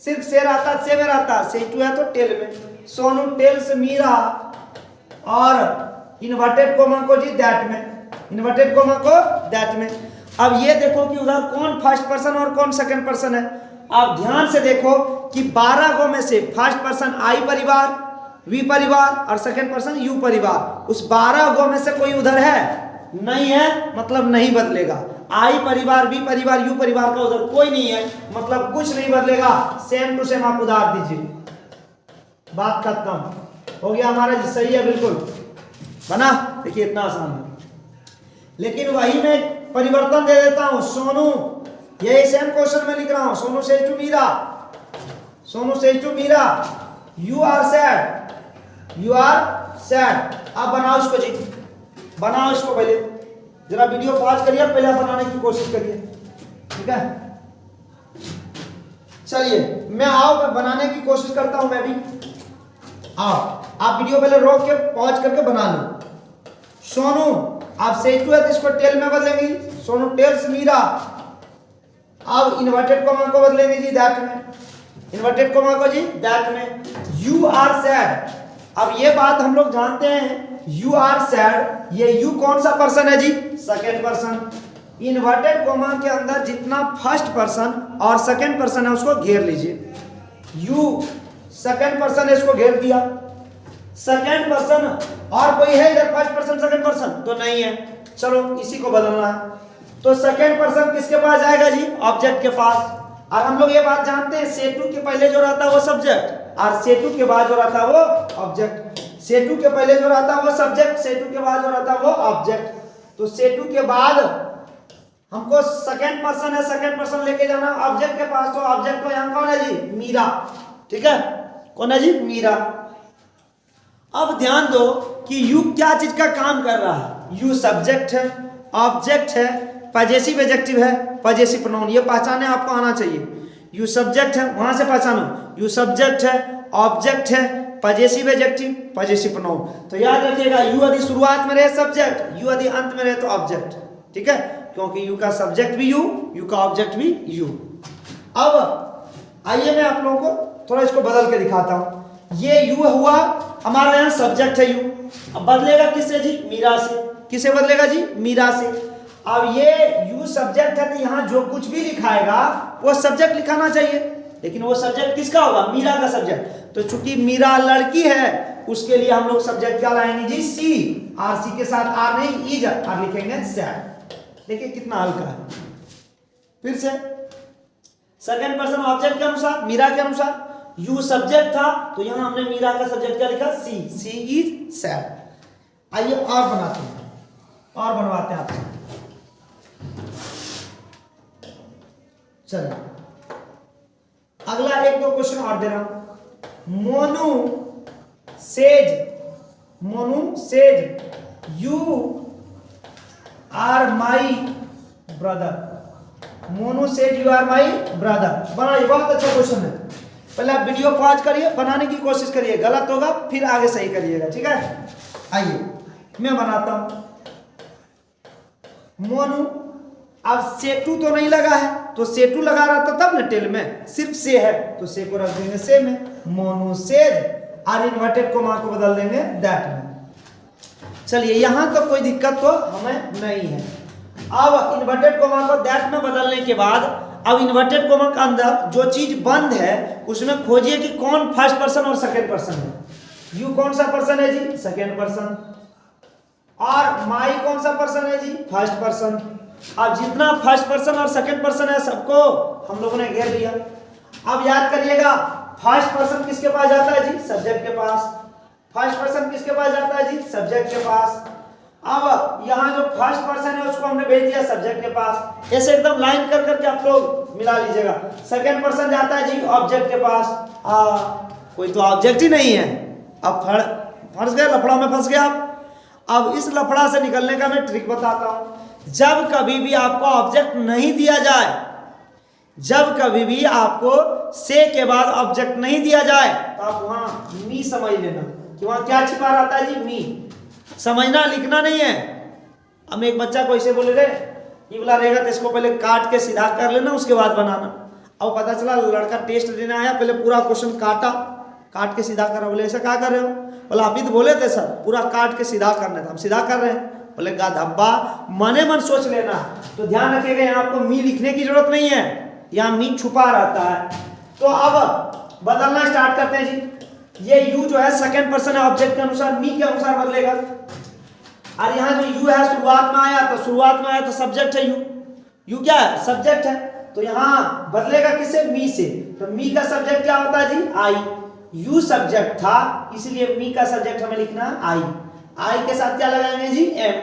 सिर्फ सेर आता सेवर आता, सेटू है तो टेल में। सोनू टेल्स मीरा और इन्वर्टेड कोमा को जी दैट में, इन्वर्टेड कोमा को दैट में। अब ये देखो कि उधर कौन फर्स्ट पर्सन और कौन सेकंड पर्सन है। आप ध्यान से देखो कि 12 गो में से फर्स्ट पर्सन आई परिवार, वी परिवार और सेकंड पर्सन यू परिवार, उस 12 गो में से कोई उधर है नहीं है, मतलब नहीं बदलेगा। आई परिवार, वी परिवार, यू परिवार का उधर कोई नहीं है, मतलब कुछ नहीं बदलेगा। सेम टू सेम आप उधार दीजिए, बात खत्म हो गया हमारा जी। सही है, बिल्कुल बना। देखिए इतना आसान है, लेकिन वही मैं परिवर्तन दे देता हूं। सोनू, यही सेम क्वेश्चन में लिख रहा हूं, Sonu says to Meera, Sonu says to Meera you are sad, you are sad. आप बनाओ इसको जी, बनाओ इसको, पहले जरा वीडियो पॉज करिए, पहले बनाने की कोशिश करिए, ठीक है। चलिए मैं आओ, मैं बनाने की कोशिश करता हूं, मैं भी आओ। आप वीडियो पहले रोक के पॉज करके बना लो। सोनू आप सेज टू है तो इसको टेल में बदलेंगे, सोनू टेल्स मीरा। अब इन्वर्टेड कोमा को बदलेंगे जी दैट में, इन्वर्टेड कोमा को जी दैट में। यू आर सैड, अब ये बात हम लोग जानते हैं, यू आर सैड, ये यू कौन सा पर्सन है जी, सेकेंड पर्सन। इन्वर्टेड कोमा के अंदर जितना फर्स्ट पर्सन और सेकेंड पर्सन है उसको घेर लीजिए। यू सेकेंड पर्सन है, इसको घेर दिया। सेकेंड पर्सन और कोई है इधर फर्स्ट पर्सन सेकेंड पर्सन तो नहीं है, चलो इसी को बदलना है। तो सेकेंड पर्सन किसके पास जाएगा जी, ऑब्जेक्ट के पास। और हम लोग ये बात जानते हैं, सेटू के पहले जो रहता है वो सब्जेक्ट और सेटू के बाद जो रहता है वो ऑब्जेक्ट। सेटू के पहले जो रहता है वो सब्जेक्ट, सेटू के बाद जो रहता है वो ऑब्जेक्ट। तो सेटू के बाद हमको सेकेंड पर्सन है, सेकेंड पर्सन लेके जाना ऑब्जेक्ट के पास, तो ऑब्जेक्ट को यहाँ कौन है जी, मीरा, ठीक है। कौन है जी, मीरा। अब ध्यान दो कि यू क्या चीज का काम कर रहा है, यू सब्जेक्ट है, ऑब्जेक्ट है, पजेसिव एडजेक्टिव है, पजेसिव प्रोनाउन, ये पहचाने आपको आना चाहिए। यू सब्जेक्ट है, वहां से पहचानो, यू सब्जेक्ट है, ऑब्जेक्ट है, पजेसिव एडजेक्टिव, पजेसिव प्रोनाउन। तो याद रखिएगा, यू यदि शुरुआत में रहे सब्जेक्ट, यू यदि अंत में रहे तो ऑब्जेक्ट, ठीक है, क्योंकि यू का सब्जेक्ट भी यू का ऑब्जेक्ट भी यू। अब आइए मैं आप लोगों को थोड़ा इसको बदल के दिखाता हूं। ये यू हुआ हमारा, यहाँ सब्जेक्ट है यू, अब बदलेगा किससे जी, मीरा से। किसे बदलेगा जी, मीरा से। अब ये यू सब्जेक्ट है तो यहाँ जो कुछ भी लिखाएगा वो सब्जेक्ट लिखाना चाहिए, लेकिन वो सब्जेक्ट किसका होगा, मीरा का सब्जेक्ट। तो चूंकि मीरा लड़की है उसके लिए हम लोग सब्जेक्ट क्या लाएंगे जी, सी। आर सी के साथ आर नहीं, इज, आर लिखेंगे सैड। देखिए कितना हल्का है। फिर से सेकंड पर्सन ऑब्जेक्ट के अनुसार, मीरा के अनुसार, यू सब्जेक्ट था तो यहां हमने मीरा का सब्जेक्ट क्या लिखा, सी, सी इज सैड। आइए और बनाते हैं, और बनवाते हैं आपसे। चलिए अगला एक दो क्वेश्चन और दे रहा हूं। Monu says you are my brother. Monu says you are my brother. बनाइए, बहुत अच्छा क्वेश्चन है। पहले आप वीडियो पॉज करिए, बनाने की कोशिश करिए, गलत होगा फिर आगे सही करिएगा, ठीक है। आइए मैं बनाता हूं। मोनू, अब सेटू तो नहीं लगा है, तो सेटू लगा रहा था तब न टेल में, सिर्फ से है तो से को रख देंगे से में। मोनू सेज और इन्वर्टेड कोमा को बदल देंगे दैट में। चलिए यहां तो कोई दिक्कत तो हमें नहीं है। अब इन्वर्टेड कोमा को दैट में बदलने के बाद अब इन्वर्टेड कोमा के अंदर जो चीज बंद है उसमें खोजिए कि कौन फर्स्ट पर्सन और सेकेंड पर्सन है। यू कौन सा पर्सन है जी, सेकेंड पर्सन। और माई कौन सा पर्सन है जी, फर्स्ट पर्सन। अब जितना फर्स्ट पर्सन और सेकेंड पर्सन है सबको हम लोगों ने घेर दिया। अब याद करिएगा, फर्स्ट पर्सन किसके पास जाता है जी, सब्जेक्ट के पास। फर्स्ट पर्सन किसके पास जाता है जी, सब्जेक्ट के पास। अब यहाँ जो फर्स्ट पर्सन है उसको हमने भेज दिया सब्जेक्ट के पास। ऐसे एकदम लाइन कर करके आप लोग मिला लीजिएगा। सेकंड पर्सन जाता है जी ऑब्जेक्ट के पास, कोई तो ऑब्जेक्ट ही नहीं है। अब फंस गए, लफड़ा में फंस गया आप। अब इस लफड़ा से निकलने का मैं ट्रिक बताता हूं। जब कभी भी आपको ऑब्जेक्ट नहीं दिया जाए, जब कभी भी आपको से के बाद ऑब्जेक्ट नहीं दिया जाए, तो आप वहां मी समझ लेना कि वहां क्या छिपा रहता है जी, मी। समझना, लिखना नहीं है। हम एक बच्चा को ऐसे बोले रहे, ये बोला रहेगा तो इसको पहले काट के सीधा कर लेना, उसके बाद बनाना। अब पता चला लड़का टेस्ट देने आया, पहले पूरा क्वेश्चन काट के सीधा करा। बोले ऐसा क्या कर रहे हो? बोला आप ही तो बोले थे सर पूरा काट के सीधा करना था, हम सीधा कर रहे हैं। बोले गाधब्बा, मने मन सोच लेना। तो ध्यान रखिएगा, यहाँ आपको मी लिखने की जरूरत नहीं है, यहाँ मी छुपा रहता है। तो अब बदलना स्टार्ट करते हैं जी। ये यू जो है सेकंड पर्सन है, ऑब्जेक्ट के अनुसार मी के अनुसार बदलेगा। और यहाँ जो यू है शुरुआत में आया तो सब्जेक्ट है यू क्या है? सब्जेक्ट है। तो यहाँ बदलेगा किससे? मी से। तो मी का सब्जेक्ट क्या होता है जी? आई। यू सब्जेक्ट था, इसलिए मी का सब्जेक्ट हमें लिखना है आई। आई के साथ क्या लगाएंगे जी? एम।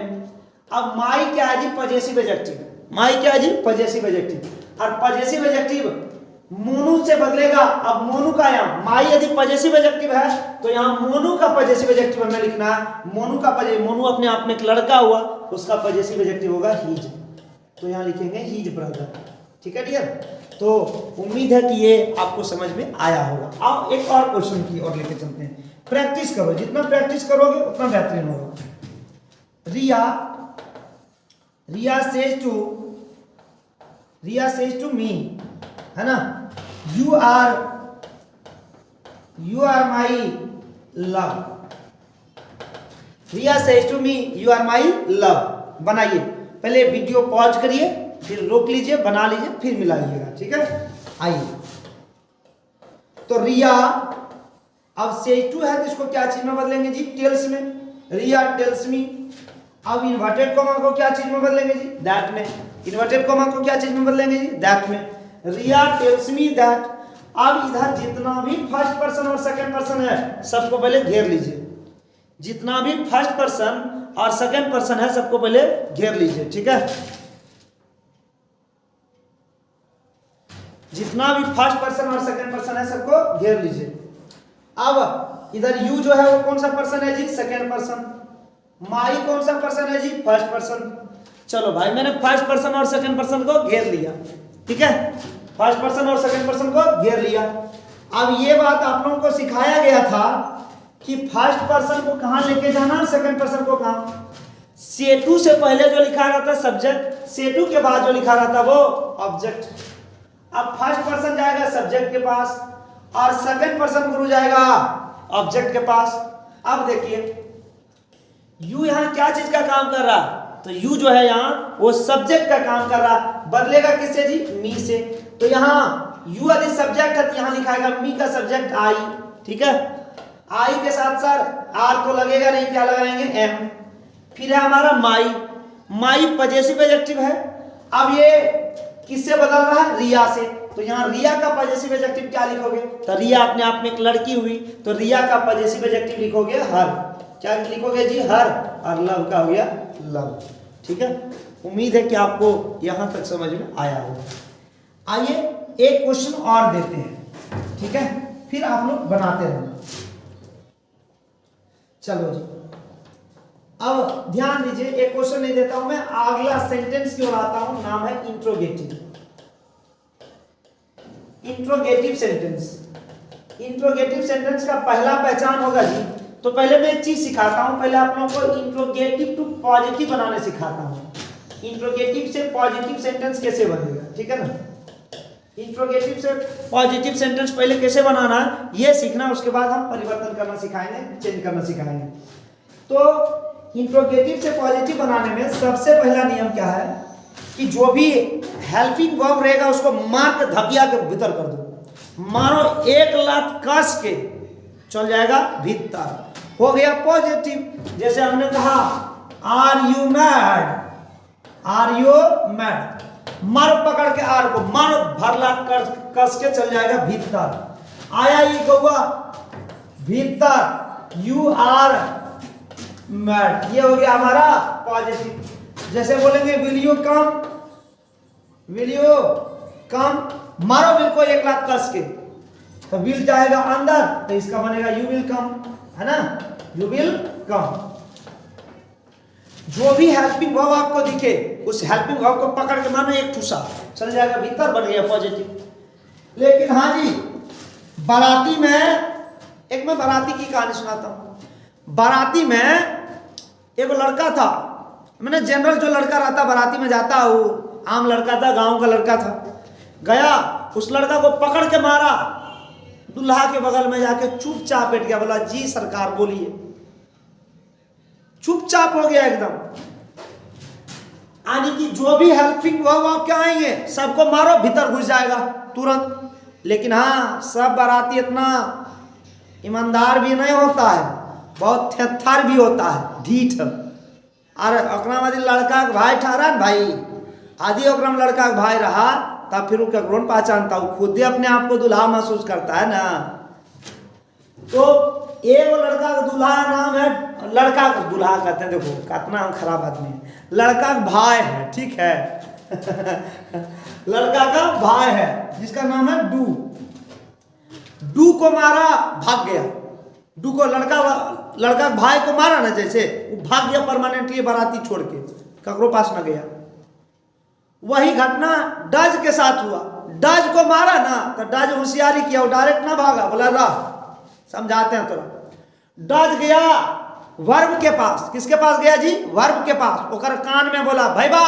अब माई क्या है जी? Possessive adjective. माई क्या है जी? Possessive adjective. और पजेसिव एडजेक्टिव मोनू से बदलेगा। अब मोनू का यहाँ माई यदि पजेसिव एडजेक्टिव है तो यहाँ मोनू का पजेसिव एडजेक्टिव हमें लिखना है। मोनू अपने आप में एक लड़का हुआ, उसका पजेसिव एडजेक्टिव होगा हीज। तो यहाँ लिखेंगे हीज ब्रदर। ठीक है डियर? तो उम्मीद है कि ये आपको समझ में आया होगा। अब एक और क्वेश्चन की और लेके चलते हैं। प्रैक्टिस करो, जितना प्रैक्टिस करोगे उतना बेहतरीन होगा। रिया सेज टू मी, है ना, you are my love. Riya says to me you are my love. बनाइए, पहले वीडियो पॉज करिए, फिर रोक लीजिए, बना लीजिए, फिर मिलाइएगा। ठीक है? आइए, तो रिया अब सेज टू है तो इसको क्या चीज में बदलेंगे जी? टेल्स में। रिया टेल्स मी। अब इन्वर्टेड कॉमा को क्या चीज में बदलेंगे जी? दैट में। इन्वर्टेड कॉमा को क्या चीज में बदलेंगे जी? दैट में। रिया टेल्स मी दैट। अब इधर जितना भी फर्स्ट पर्सन और सेकंड पर्सन है सबको पहले घेर लीजिए। जितना भी फर्स्ट पर्सन और सेकंड पर्सन है सबको पहले घेर लीजिए। ठीक है? जितना भी फर्स्ट पर्सन और सेकंड पर्सन है सबको घेर लीजिए। अब इधर यू जो है वो कौन सा पर्सन है जी? Second person. माई कौन सा पर्सन है जी? First person. चलो भाई, मैंने फर्स्ट पर्सन और सेकंड पर्सन को घेर लिया। ठीक है? फर्स्ट पर्सन और सेकंड पर्सन को घेर लिया। अब ये बात आप लोगों को सिखाया गया था कि फर्स्ट पर्सन को कहां लेके जाना, सेकंड पर्सन को कहां। सेटू से पहले जो लिखा रहता सब्जेक्ट, सेटू के बाद जो लिखा रहता वो ऑब्जेक्ट। अब फर्स्ट पर्सन जाएगा सब्जेक्ट के पास और सेकंड पर्सन गुरु जाएगा ऑब्जेक्ट के पास। अब देखिए यू यहाँ क्या चीज का काम कर रहा? तो यू जो है यहाँ वो सब्जेक्ट का काम कर रहा, बदलेगा किससे जी? मी से। तो यहाँ यू यदि सब्जेक्ट है तो यहाँ लिखाएगा मी का सब्जेक्ट आई। ठीक है? आई के साथ सर आर तो लगेगा नहीं, क्या लगाएंगे? एम। फिर है हमारा माई पजेसिव एडजेक्टिव है। अब ये किससे बदल रहा है? रिया से। तो यहाँ रिया का पजेसिव एडजेक्टिव क्या लिखोगे? तो रिया अपने आप में एक लड़की हुई, तो रिया का पजेसिव एडजेक्टिव लिखोगे हर। क्या लिखोगे जी? हर। और लव का हो गया लव। ठीक है? उम्मीद है कि आपको यहां तक समझ में आया होगा। आइए एक क्वेश्चन और देते हैं। ठीक है? फिर आप लोग बनाते रहना। चलो जी, अब ध्यान दीजिए, एक क्वेश्चन नहीं देता हूं मैं, अगला सेंटेंस की ओर आता हूं। नाम है interrogative. Interrogative sentence. Interrogative sentence का पहला पहचान होगा जी। तो पहले मैं एक चीज सिखाता हूं, पहले आप लोगों को इंट्रोगेटिव टू पॉजिटिव बनाने सिखाता हूं। इंट्रोगेटिव से पॉजिटिव सेंटेंस कैसे बनेगा? ठीक है ना? इंट्रोगेटिव से पॉजिटिव सेंटेंस पहले कैसे बनाना है ये सीखना, उसके बाद हम परिवर्तन करना सिखाएंगे, चेंज करना सिखाएंगे। तो इंट्रोगेटिव से पॉजिटिव बनाने में सबसे पहला नियम क्या है कि जो भी हेल्पिंग वर्ब रहेगा उसको मार के धकिया के भीतर कर दो। मारो एक लात कस के चल जाएगा भीतर, हो गया पॉजिटिव। जैसे हमने कहा are you mad, are you mad, मारो पकड़ के आर को, मारो भरला कस के चल जाएगा भीतर। आया ये कौवा भीतर, यू आर मैड, ये हो गया हमारा पॉजिटिव। जैसे बोलेंगे विल यू कम, मारो विल को एक लात कस के, तो विल जाएगा अंदर, तो इसका बनेगा यू विल कम, है ना, यू विल कम। जो भी हेल्पिंग वर्ब आपको दिखे उस हेल्पिंग वर्ब को पकड़ के मानो एक ठूसा चल जाएगा भीतर, बन गया पॉजिटिव। लेकिन हाँ जी, बाराती में, एक मैं बाराती की कहानी सुनाता हूं। बाराती में एक लड़का था, मैंने जनरल जो लड़का रहता बाराती में जाता, वो आम लड़का था, गांव का लड़का था। गया, उस लड़का को पकड़ के मारा, दूल्हा के बगल में जाके चुपचाप बैठ गया, बोला जी सरकार बोलिए, चुपचाप हो गया एकदम। यानी कि जो भी हेल्पिंग वर्ब आपके आएंगे सबको मारो, भीतर घुस जाएगा तुरंत। लेकिन हाँ, सब बाराती इतना ईमानदार भी नहीं होता है, बहुत थेथर भी होता है, ढीठ। और ओकरा में लड़का के भाई ठहरा न भाई, आदि ओकरा में लड़का के भाई रहा, तब फिर वो केकरो न पहचानता, वो खुद ही अपने आप को दुल्हा महसूस करता है ना। तो एक लड़का का दूल्हा नाम है, लड़का का दूल्हा कहते हैं, देखो कितना हम खराब आदमी है, लड़का का भाई है, ठीक है लड़का का भाई है जिसका नाम है डू। डू को मारा, भाग गया। डू को लड़का भाई को मारा ना, जैसे वो भाग गया परमानेंटली बाराती छोड़ के, ककरो पास न गया। वही घटना डज के साथ हुआ। डज को मारा ना तो डज होशियारी किया, वो डायरेक्ट ना भागा, बोला रह समझाते हैं तोरा। डज गया वर्ब के पास, किसके पास गया जी, वर्ब के पास। ओकर कान में बोला भाई बा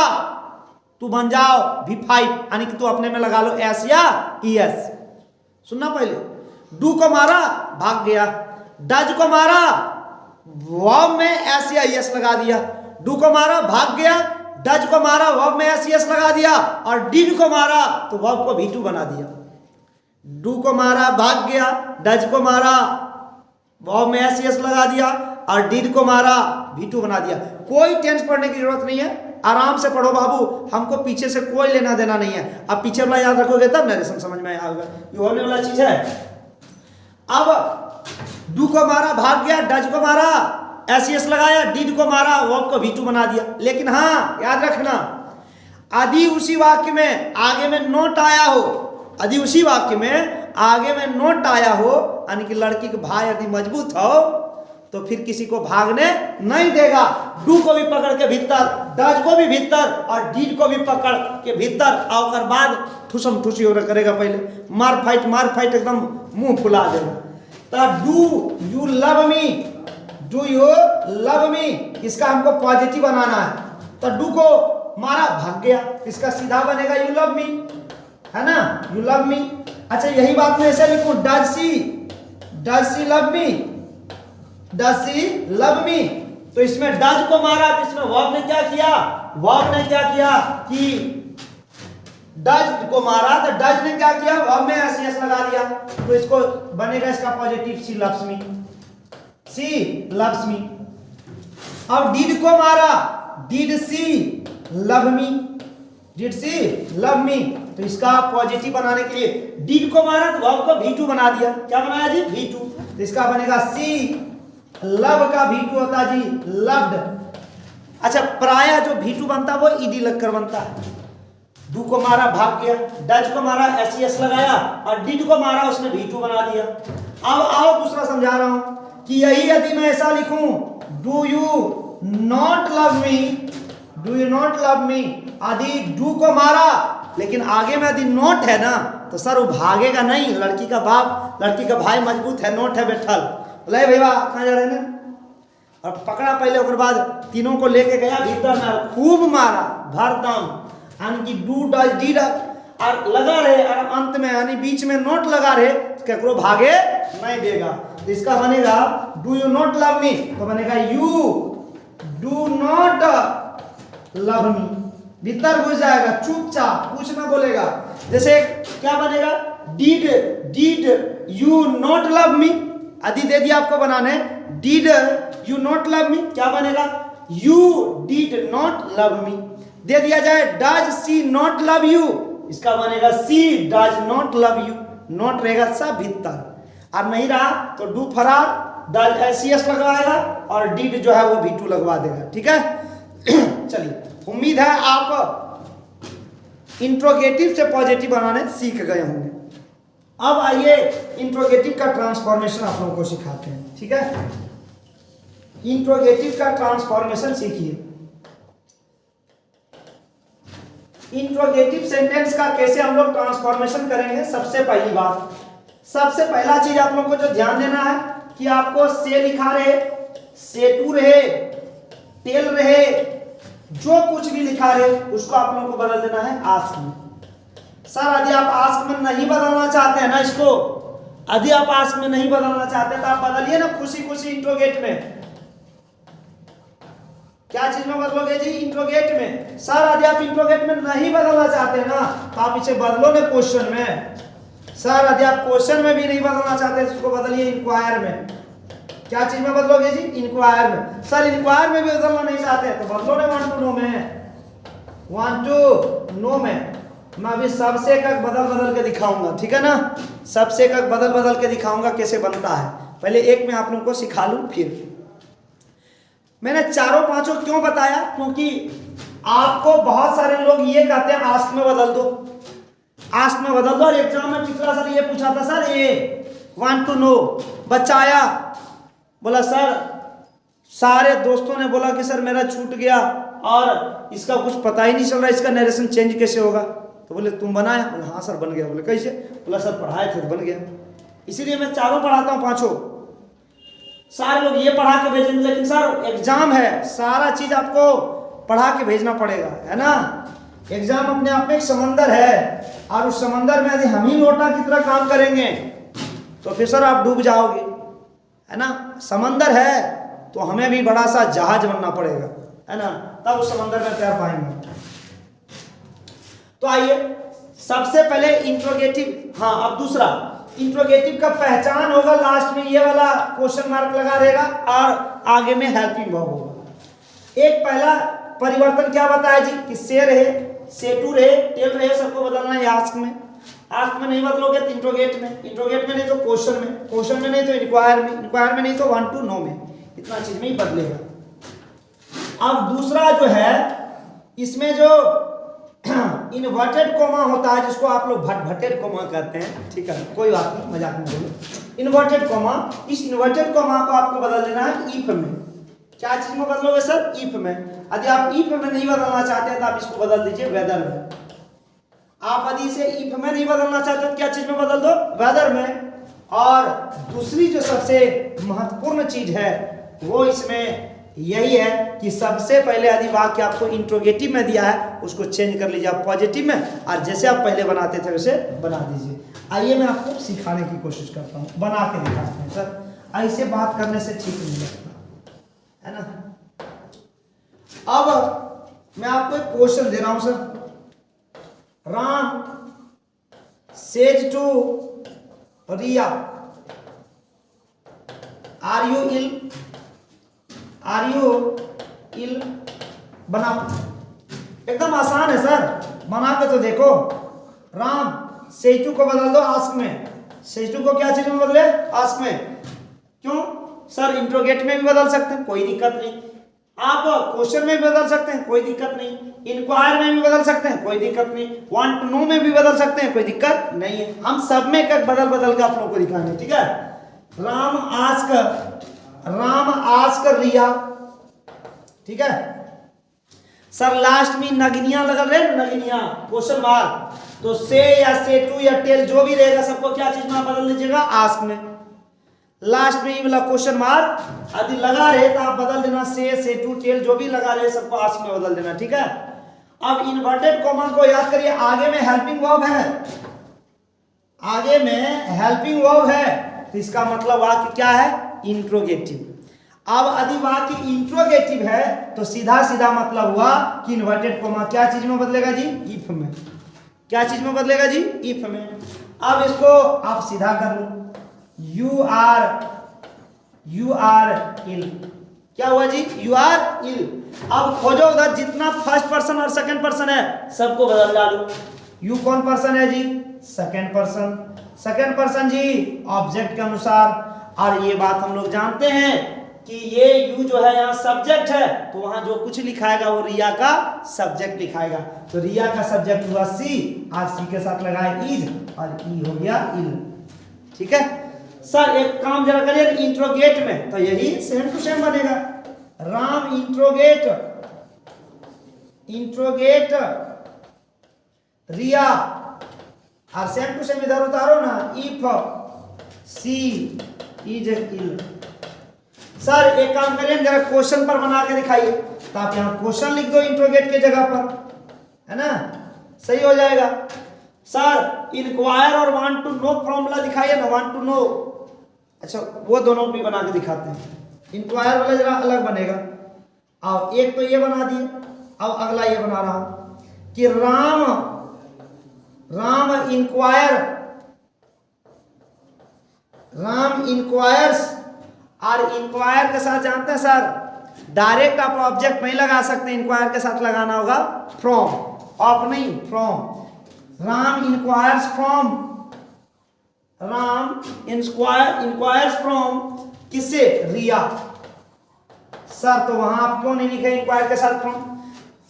तू बन जाओ V5, यानी कि तू अपने में लगा लो एस या ES। सुनना पहले, डू को मारा भाग गया, डज को मारा वर्ब में एस या ES लगा दिया, डू को मारा भाग गया, डज को मारा वर्ब में एस ES लगा दिया, और डिड को मारा तो वर्ब को V2 बना दिया। डू को मारा भाग गया, डज को मारा वर्ब में एस ES लगा दिया, और डिड को मारा V2 बना दिया। कोई टेंस पढ़ने की जरूरत नहीं है, आराम से पढ़ो बाबू, हमको पीछे से कोई लेना देना नहीं है। अब पीछे वाला याद रखोगे तब नरेशन समझ में आएगा, ये होने वाला चीज है। अब डू को मारा भाग गया, डज को मारा एस ES लगाया, डिड को मारा वर्ब को V2 बना दिया। लेकिन हाँ याद रखना, यदि उसी वाक्य में आगे में नोट आया हो, यदि उसी वाक्य में आगे में नोट आया हो, यानी कि लड़की के भाई यदि मजबूत हो तो फिर किसी को भागने नहीं देगा। डू को भी पकड़ के भीतर, डज को भी भीतर, और डीड को भी पकड़ के भीतर, और बाद ठुसम ठुसी हो करेगा। पहले मार फाइट एकदम मुंह फुला देगा। तो do you love me, do you love me, इसका हमको पॉजिटिव बनाना है। तो डू को मारा भाग गया, इसका सीधा बनेगा यू लव मी, है ना, यू लव मी। अच्छा यही बात मैं ऐसे लिखूं, does she love me, does she love me. तो इसमें डज को मारा, तो इसमें वर्ब ने क्या किया, वर्ब ने क्या किया कि डज को मारा, तो डज ने क्या किया, वर्ब में एस ES लगा दिया, तो इसको बनेगा इसका positive she loves me, she loves me. अब डिड को मारा, did she love me, did she love me, तो इसका पॉजिटिव बनाने के लिए डिड को मारा तो वर्ब को V2 बना दिया। क्या बनाया जी, V2, तो इसका बनेगा सी लव का V2 होता जी लव्ड। अच्छा प्राय जो V2 बनता वो ईडी लगकर बनता है। डू को मारा भाग गया, डज को मारा एस ES लगाया, और डिड को मारा उसने V2 बना दिया। अब आओ दूसरा समझा रहा हूं कि यही यदि मैं ऐसा लिखूं, do you not love me, do you not love me, आदि डू को मारा लेकिन आगे में यदि नोट है ना तो सर वो भागेगा नहीं। लड़की का बाप, लड़की का भाई मजबूत है, नोट है बैठल, बोले भैया कहाँ जा रहे हैं, और पकड़ा पहले, उसके बाद तीनों को लेके गया भीतर में, खूब मारा भरदम, यानी कि डू डज डिड, और लगा रहे, और अंत में यानी बीच में नोट लगा रहे, तो केकरो भागे नहीं देगा। तो इसका बनेगा do you not love me, तो बनेगा यू डू नॉट लव मी, भीतर घुस जाएगा चुपचाप, कुछ ना बोलेगा। जैसे क्या बनेगा, did you not love me, आदि दे दिया आपको बनाने, did you not love me, क्या बनेगा, you did not love me. दे दिया जाए does she not love you, इसका बनेगा she does not love you, not रहेगा सब भीतर, और नहीं रहा तो डू फरार, डज एस ES लगवाएगा, और डिड जो है वो V2 लगवा देगा। ठीक है चलिए, उम्मीद है आप इंट्रोगेटिव से पॉजिटिव बनाने सीख गए होंगे। अब आइए इंट्रोगेटिव का ट्रांसफॉर्मेशन आप लोगों को सिखाते हैं, ठीक है। इंट्रोगेटिव का ट्रांसफॉर्मेशन सीखिए। इंट्रोगेटिव सेंटेंस का कैसे हम लोग ट्रांसफॉर्मेशन करेंगे। सबसे पहली बात, सबसे पहला चीज आप लोगों को जो ध्यान देना है कि आपको से लिखा रहे, से टू रहे, टेल रहे, जो कुछ भी लिखा रहे उसको आप लोगों को बदल देना है आस्क में। सर यदि आप आस्क में नहीं बदलना चाहते हैं ना, इसको यदि आप आस्क में नहीं बदलना चाहते तो आप बदलिए ना खुशी खुशी इंट्रोगेट में। क्या चीज में बदलोगे जी? इंट्रोगेट में। सर यदि आप इंट्रोगेट में नहीं बदलना चाहते हैं ना तो आप इसे बदलो ना क्वेश्चन में। सर यदि आप क्वेश्चन में भी नहीं बदलना चाहते तो इसको बदलिए इंक्वायर में। क्या चीज में बदलोगे जी? इंक्वायर में। सर इंक्वायर में भी बदलना नहीं चाहते तो बदलो ना वांट टू नो में, वांट टू नो में। मैं अभी सबसे एक बदल के दिखाऊंगा, ठीक है ना। सबसे एक बदल के दिखाऊंगा कैसे बनता है। पहले एक में आप लोगों को सिखा लूं। फिर मैंने चारों पांचों क्यों बताया, क्योंकि आपको बहुत सारे लोग ये कहते हैं आस्क में बदल दो, आस्क में बदल दो। और एग्जाम में पिछला सर ये पूछा था, सर ये वांट टू नो, बच्चा आया बोला सर सारे दोस्तों ने बोला कि सर मेरा छूट गया और इसका कुछ पता ही नहीं चल रहा, इसका नरेशन चेंज कैसे होगा। तो बोले तुम बनाया? बोले हाँ सर बन गया। बोले कैसे? बोला सर पढ़ाए थे तो बन गया। इसीलिए मैं चारों पढ़ाता हूँ, पांचों। सारे लोग ये पढ़ा के भेजेंगे, लेकिन सर एग्जाम है, सारा चीज आपको पढ़ा के भेजना पड़ेगा, है ना। एग्जाम अपने आप में एक समंदर है और उस समंदर में यदि हम ही लोटा की तरह काम करेंगे तो फिर सर आप डूब जाओगे, है ना। समंदर है तो हमें भी बड़ा सा जहाज बनना पड़ेगा, है ना, तब उस समंदर में तैर पाएंगे। तो आइए सबसे पहले इंट्रोगेटिव। हाँ, अब दूसरा इंट्रोगेटिव का पहचान होगा, लास्ट में ये वाला क्वेश्चन मार्क लगा रहेगा और आगे में हेल्पिंग वर्ब होगा। एक पहला परिवर्तन क्या बताया जी कि से रहे, से टू रहे, टेल रहे, सबको बदलना है आस्क में। आस्क में नहीं बदलोगे तो इंट्रोगेट में, इंट्रोगेट में नहीं तो क्वेश्चन में, क्वेश्चन में नहीं तो इंक्वायर में, इंक्वायर में नहीं तो वांट टू नो में। इतना चीज में ही बदलेगा। अब दूसरा जो है, इसमें जो इन्वर्टेड कोमा होता है, जिसको आप लोग भटभटेड कोमा कहते हैं, ठीक है, कोई बात नहीं, मजाक में बोलो। इन्वर्टेड कोमा, इस इन्वर्टेड कोमा को आपको बदल देना है ईफ में। क्या चीज में बदलोगे सर? ईफ में। यदि आप ईफ में नहीं बदलना चाहते हैं तो आप इसको बदल दीजिए वेदर में। आप यदि इसे ईफ में नहीं बदलना चाहते तो क्या चीज में बदल दो? वेदर में। और दूसरी जो सबसे महत्वपूर्ण चीज है वो इसमें यही है कि सबसे पहले यदि वाक्य आपको इंट्रोगेटिव में दिया है उसको चेंज कर लीजिए आप पॉजिटिव में, और जैसे आप पहले बनाते थे वैसे बना दीजिए। आइए मैं आपको सिखाने की कोशिश करता हूँ, बना के दिखाते हैं। सर ऐसे बात करने से ठीक नहीं लगता, है ना। अब मैं आपको एक क्वेश्चन दे रहा हूं sir. Ram says to Riya, are you ill, are you ill. बनाओ, एकदम आसान है सर, बना के तो देखो। राम सेज टू को बदल दो आस्क में, सेज टू को क्या चीज में बदले? आस्क में। क्यों सर? इंट्रोगेट में भी बदल सकते हैं, कोई दिक्कत नहीं। आप क्वेश्चन में भी बदल सकते हैं, कोई दिक्कत नहीं। इंक्वायर में भी बदल सकते हैं, कोई दिक्कत नहीं। वांट टू नो में भी बदल सकते हैं, कोई दिक्कत नहीं है। हम सब में कर बदल के आप लोगों को दिखाएंगे, ठीक है। राम आस्क रिया, ठीक है सर। लास्ट में नगनिया लग रहे हैं, नगनिया क्वेश्चन मार्क, तो से या से टू या टेल जो भी रहेगा सबको क्या चीज में बदल दीजिएगा? आस्क में। लास्ट में ये वाला क्वेश्चन मार्क यदि लगा रहे तो आप बदल देना से टू, टेल जो भी लगा रहे सबको आस्क में बदल देना, ठीक है। अब इन्वर्टेड कॉमा को याद करिए, आगे में हेल्पिंग वर्ब है, आगे में हेल्पिंग वर्ब है, तो इसका मतलब वाक्य क्या है? इंट्रोगेटिव। अब यदि वाक्य इंट्रोगेटिव है तो सीधा सीधा मतलब हुआ कि इन्वर्टेड कॉमा क्या चीज में बदलेगा जी? इफ में। क्या चीज में बदलेगा जी? इफ में। अब इसको आप सीधा कर लो, यू आर इल। क्या हुआ जी? यू आर इल। अब खोजो उधर जितना फर्स्ट पर्सन और सेकंड पर्सन है सबको बदल डालो। यू कौन पर्सन है जी? Second person. सेकंड पर्सन जी ऑब्जेक्ट के अनुसार। और ये बात हम लोग जानते हैं कि ये यू जो है यहाँ सब्जेक्ट है, तो वहां जो कुछ लिखाएगा वो रिया का सब्जेक्ट लिखाएगा। तो रिया का सब्जेक्ट हुआ सी, आज सी के साथ लगाए इज और ई हो गया इल। ठीक है सर, एक काम जरा करिए इंट्रोगेट में, तो यही सेम टू सेम बनेगा। राम इंट्रोगेट रिया, और सेम टू सेम इधर उतारो ना, if she is ill. Sir एक काम करिए जरा क्वेश्चन पर बना के दिखाइए, तो आप यहाँ क्वेश्चन लिख दो इंट्रोगेट के जगह पर, है ना, सही हो जाएगा। सर इंक्वायर और वांट टू नो फॉर्मूला दिखाइए ना, वांट टू नो। अच्छा वो दोनों भी बना के दिखाते हैं। इंक्वायर वाला जरा अलग बनेगा। अब एक तो ये बना दिए, अब अगला ये बना रहा हूं कि राम इंक्वायर्स, और इंक्वायर के साथ जानते हैं सर डायरेक्ट आप ऑब्जेक्ट नहीं लगा सकते, इंक्वायर के साथ लगाना होगा फ्रॉम, ऑफ नहीं फ्रॉम। राम इंक्वायर्स फ्रॉम किससे, रिया। सर तो वहां आप क्यों नहीं लिखे इंक्वायर के साथ फ्रॉम?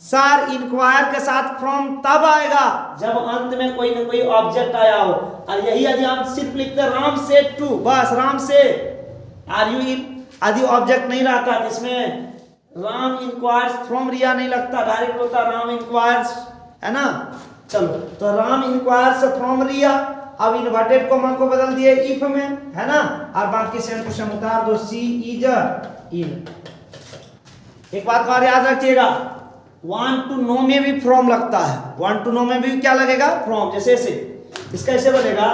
सर इंक्वायर के साथ फ्रॉम तब आएगा जब अंत में कोई ना कोई ऑब्जेक्ट आया हो, और यही यदि हम सिर्फ लिखते राम से टू, बस राम से आर यू इन, आदि ऑब्जेक्ट नहीं रहता, इसमें राम इंक्वायर्स फ्रॉम रिया नहीं लगता, डायरेक्ट होता राम इंक्वायर्स, है ना। चलो तो राम इंक्वायर्स फ्रॉम रिया, अब इन्वर्टेड कोमा को बदल दिए इफ में, है ना, और बाकी सेम टू सेम उतार दो, सी इज इन। एक बात और याद रखिएगा, वांट टू नो में भी फ्रॉम लगता है, वांट टू नो में भी क्या लगेगा, फ्रॉम। जैसे से इसका ऐसे बनेगा,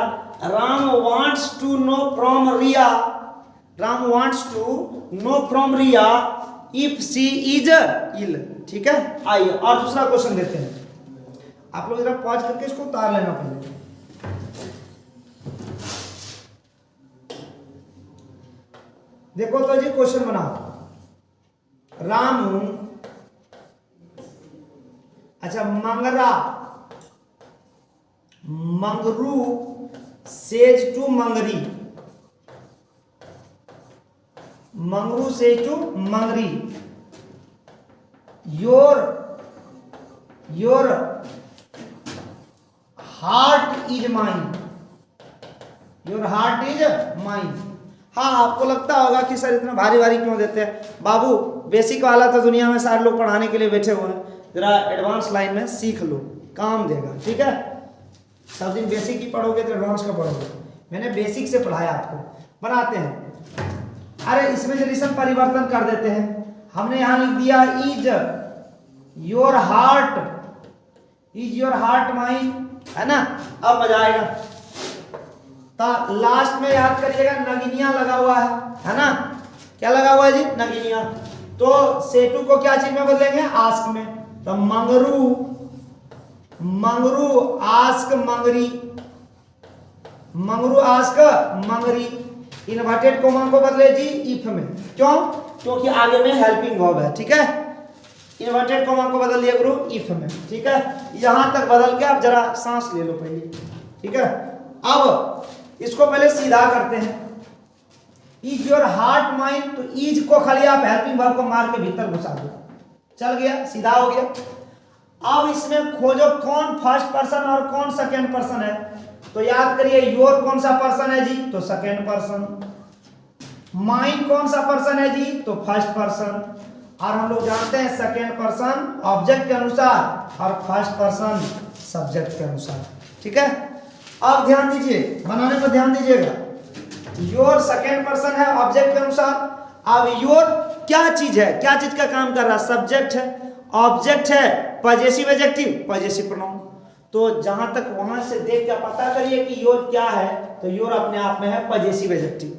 Ram wants to know from Riya, Ram wants to know from Riya if she is ill. ठीक है, आइए और दूसरा क्वेश्चन देते हैं। आप लोग जरा पॉज करके इसको उतार लेना पहले। देखो तो जी क्वेश्चन बनाओ, रामू, अच्छा Mangra, Mangru says to Mangri, Mangru says to Mangri, your heart is mine, your heart is mine. हाँ आपको लगता होगा कि सर इतना भारी भारी क्यों देते हैं बाबू, बेसिक वाला तो दुनिया में सारे लोग पढ़ाने के लिए बैठे हुए हैं, जरा एडवांस लाइन में सीख लो, काम देगा। ठीक है, सब दिन बेसिक ही पढ़ोगे तो एडवांस का पढ़ोगे, मैंने बेसिक से पढ़ाया आपको। बनाते हैं, अरे इसमें जरा परिवर्तन कर देते हैं, हमने यहां लिख दिया इज योर हार्ट माइन, है ना। अब मजा आएगा, तो लास्ट में याद करिएगा नगीनिया लगा हुआ है ना, क्या लगा हुआ है जी, नगीनिया। तो सेटू को क्या चीज में बदलेंगे, आस्क में, तो Mangru ask Mangri, Mangru ask Mangri. Inverted coma को बदले जी इफ में, क्यों, क्योंकि आगे में हेल्पिंग वर्ब है। ठीक है, इन्वर्टेड कोमा को बदल दिया गुरु इफ में। ठीक है, यहां तक बदल के आप जरा सांस ले लो पहले। ठीक है, अब इसको पहले सीधा करते हैं, इज योर हार्ट माइंड, तो इज को खाली आप हेल्पिंग वर्ब को मार के भीतर घुसा दो, चल गया, सीधा हो गया। अब इसमें खोजो कौन फर्स्ट पर्सन और कौन सेकेंड पर्सन है, तो याद करिए योर कौन सा पर्सन है जी, तो सेकेंड पर्सन, माइंड कौन सा पर्सन है जी, तो फर्स्ट पर्सन, और हम लोग जानते हैं सेकेंड पर्सन ऑब्जेक्ट के अनुसार और फर्स्ट पर्सन सब्जेक्ट के अनुसार। ठीक है, अब ध्यान दीजिए, बनाने में ध्यान दीजिएगा, योर सेकेंड पर्सन है ऑब्जेक्ट के अनुसार। अब योर क्या चीज है, क्या चीज का काम कर रहा है, सब्जेक्ट है, ऑब्जेक्ट है, पजेसिव एडजेक्टिव, पजेसिव प्रोनाउन। तो जहां तक वहां से देख के पता करिए कि योर क्या है, तो योर अपने आप में है पजेसिव एडजेक्टिव।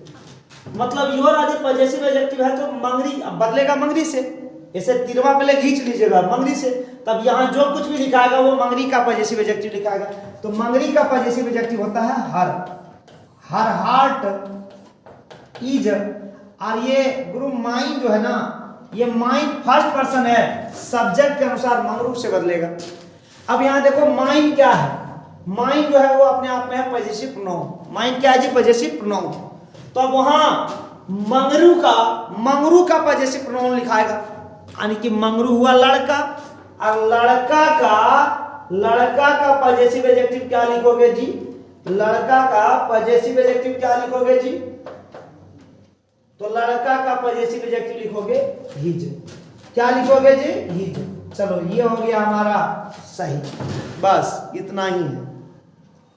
मतलब योर आदि पजेसिव एडजेक्टिव है तो मंगरी बदलेगा मंगरी से, इसे तिरवा पहले खींच लीजिएगा मंगरी से, तब यहां जो कुछ भी लिखाएगा वो मंगरी का पजेसिव एडजेक्टिव लिखाएगा। तो मंगरी का पजेसिव एडजेक्टिव होता है हर हार्ट इज, और ये गुरु माइंड जो है ना, ये माइंड फर्स्ट पर्सन है, सब्जेक्ट के अनुसार मंगरू से बदलेगा। अब यहां देखो माइंड क्या है, माइंड जो है वो अपने आप में है पजेसिव प्रोनाउन, माइंड क्या है जी, पजेसिव प्रोनाउन। तो अब वहां मंगरू का पजेसिव प्रोनाउन लिखाएगा, यानी कि मंगरू हुआ लड़का, और लड़का का पजेसिव एडजेक्टिव क्या लिखोगे जी? लड़का का पजेसिव एडजेक्टिव क्या लिखोगे जी? तो लड़का का पजेसिव एडजेक्टिव लिखोगे हिज। क्या लिखोगे जी? हिज। चलो ये हो गया हमारा सही, बस इतना ही है।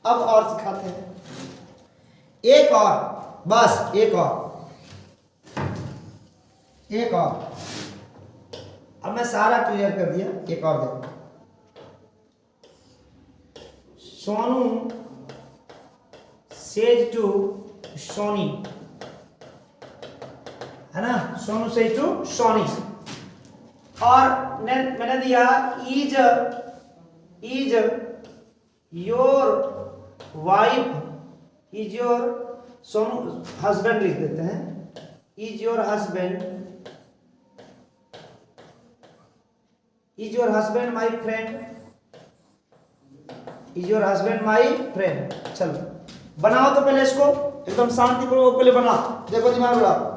अब और सिखाते हैं, एक और, बस एक और। अब मैं सारा क्लियर कर दिया, एक और देखो। सोनू सेज टू सोनी, है ना? Sonu says to Soni. और मैंने दिया is your wife, is your, Sonu husband लिख देते हैं, is your husband my friend, is your husband my friend. चलो बनाओ तो पहले इसको एकदम शांतिपूर्वक पहले बनाओ, देखो दिमाग लगाओ।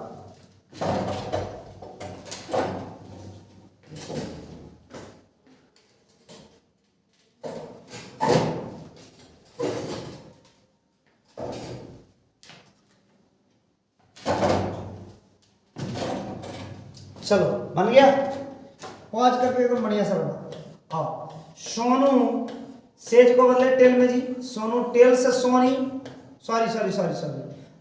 चलो बन गया, पॉज करके एकदम बढ़िया सा बना। आओ, सोनू सेज को बदले टेल में जी, सोनू टेल से सोनी, सॉरी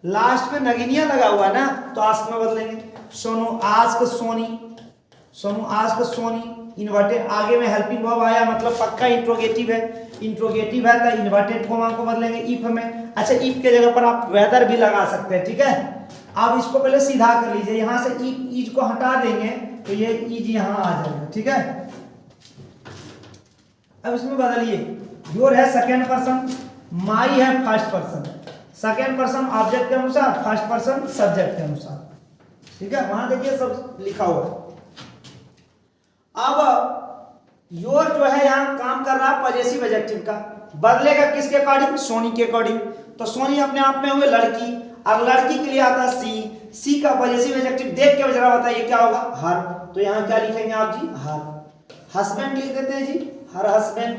लास्ट में नगीनिया लगा हुआ है ना, तो आस्क में बदलेंगे। सोनू आस्क सोनी, इन्वर्टेड आगे में हेल्पिंग वर्ब आया, मतलब पक्का इंट्रोगेटिव है तो इन्वर्टेड कॉमा को बदलेंगे इफ में। अच्छा, इफ के जगह पर आप वेदर भी लगा सकते हैं, ठीक है। आप इसको पहले सीधा कर लीजिए, यहां से इज को हटा देंगे तो ये इज यहां आ जाएगा, ठीक है। अब इसमें बदलिए, योर है सेकेंड पर्सन, माई है first person, second person object के अनुसार, फर्स्ट पर्सन सब्जेक्ट के अनुसार, ठीक है। वहां देखिए सब लिखा हुआ है। अब योर जो है यहां काम कर रहा है पजेसिव एडजेक्टिव का, बदलेगा किसके अकॉर्डिंग? सोनी के अकॉर्डिंग। तो सोनी अपने आप में हुए लड़की, और लड़की के लिए आता है सी का पजेसिव एडजेक्टिव देख के जरा बताइए क्या होगा? हर। तो यहां क्या लिखेंगे आप जी? हर। हस्बैंड लिख देते हैं जी, हर हस्बैंड,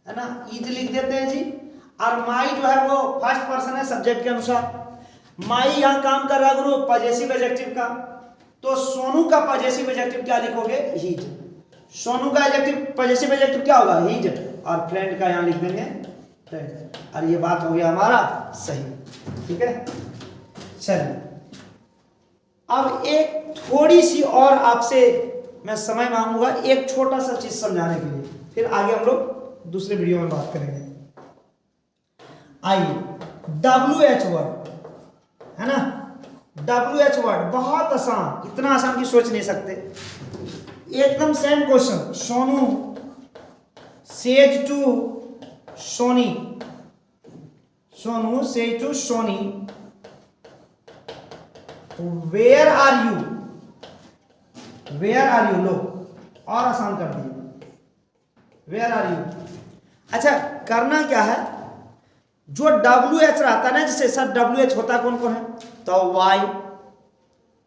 है ना। इज लिख देते हैं जी। और माई जो है वो फर्स्ट पर्सन है सब्जेक्ट के अनुसार। माई यहां काम कर रहा है गुरु पजेसिव एडजेक्टिव का, तो सोनू का पजेसिव एडजेक्टिव क्या लिखोगे? हिज। सोनू का एडजेक्टिव पजेसिव एडजेक्टिव क्या होगा? हिज। और फ्रेंड का यहां लिख देंगे फ्रेंड। और ये बात हो गया हमारा सही, ठीक है। चलिए अब एक थोड़ी सी और आपसे मैं समय मांगूंगा, एक छोटा सा चीज समझाने के लिए, फिर आगे हम लोग दूसरे वीडियो में बात करेंगे। आइए, WH वर्ड, है ना। WH वर्ड बहुत आसान, इतना आसान की सोच नहीं सकते। एकदम same question, Sonu says to Soni, Sonu says to Soni, where are you, where are you. लो और आसान कर दिए, वेयर आर यू। अच्छा, करना क्या है, जो WH रहता है ना, जैसे सर WH होता कौन कौन है? तो वाई,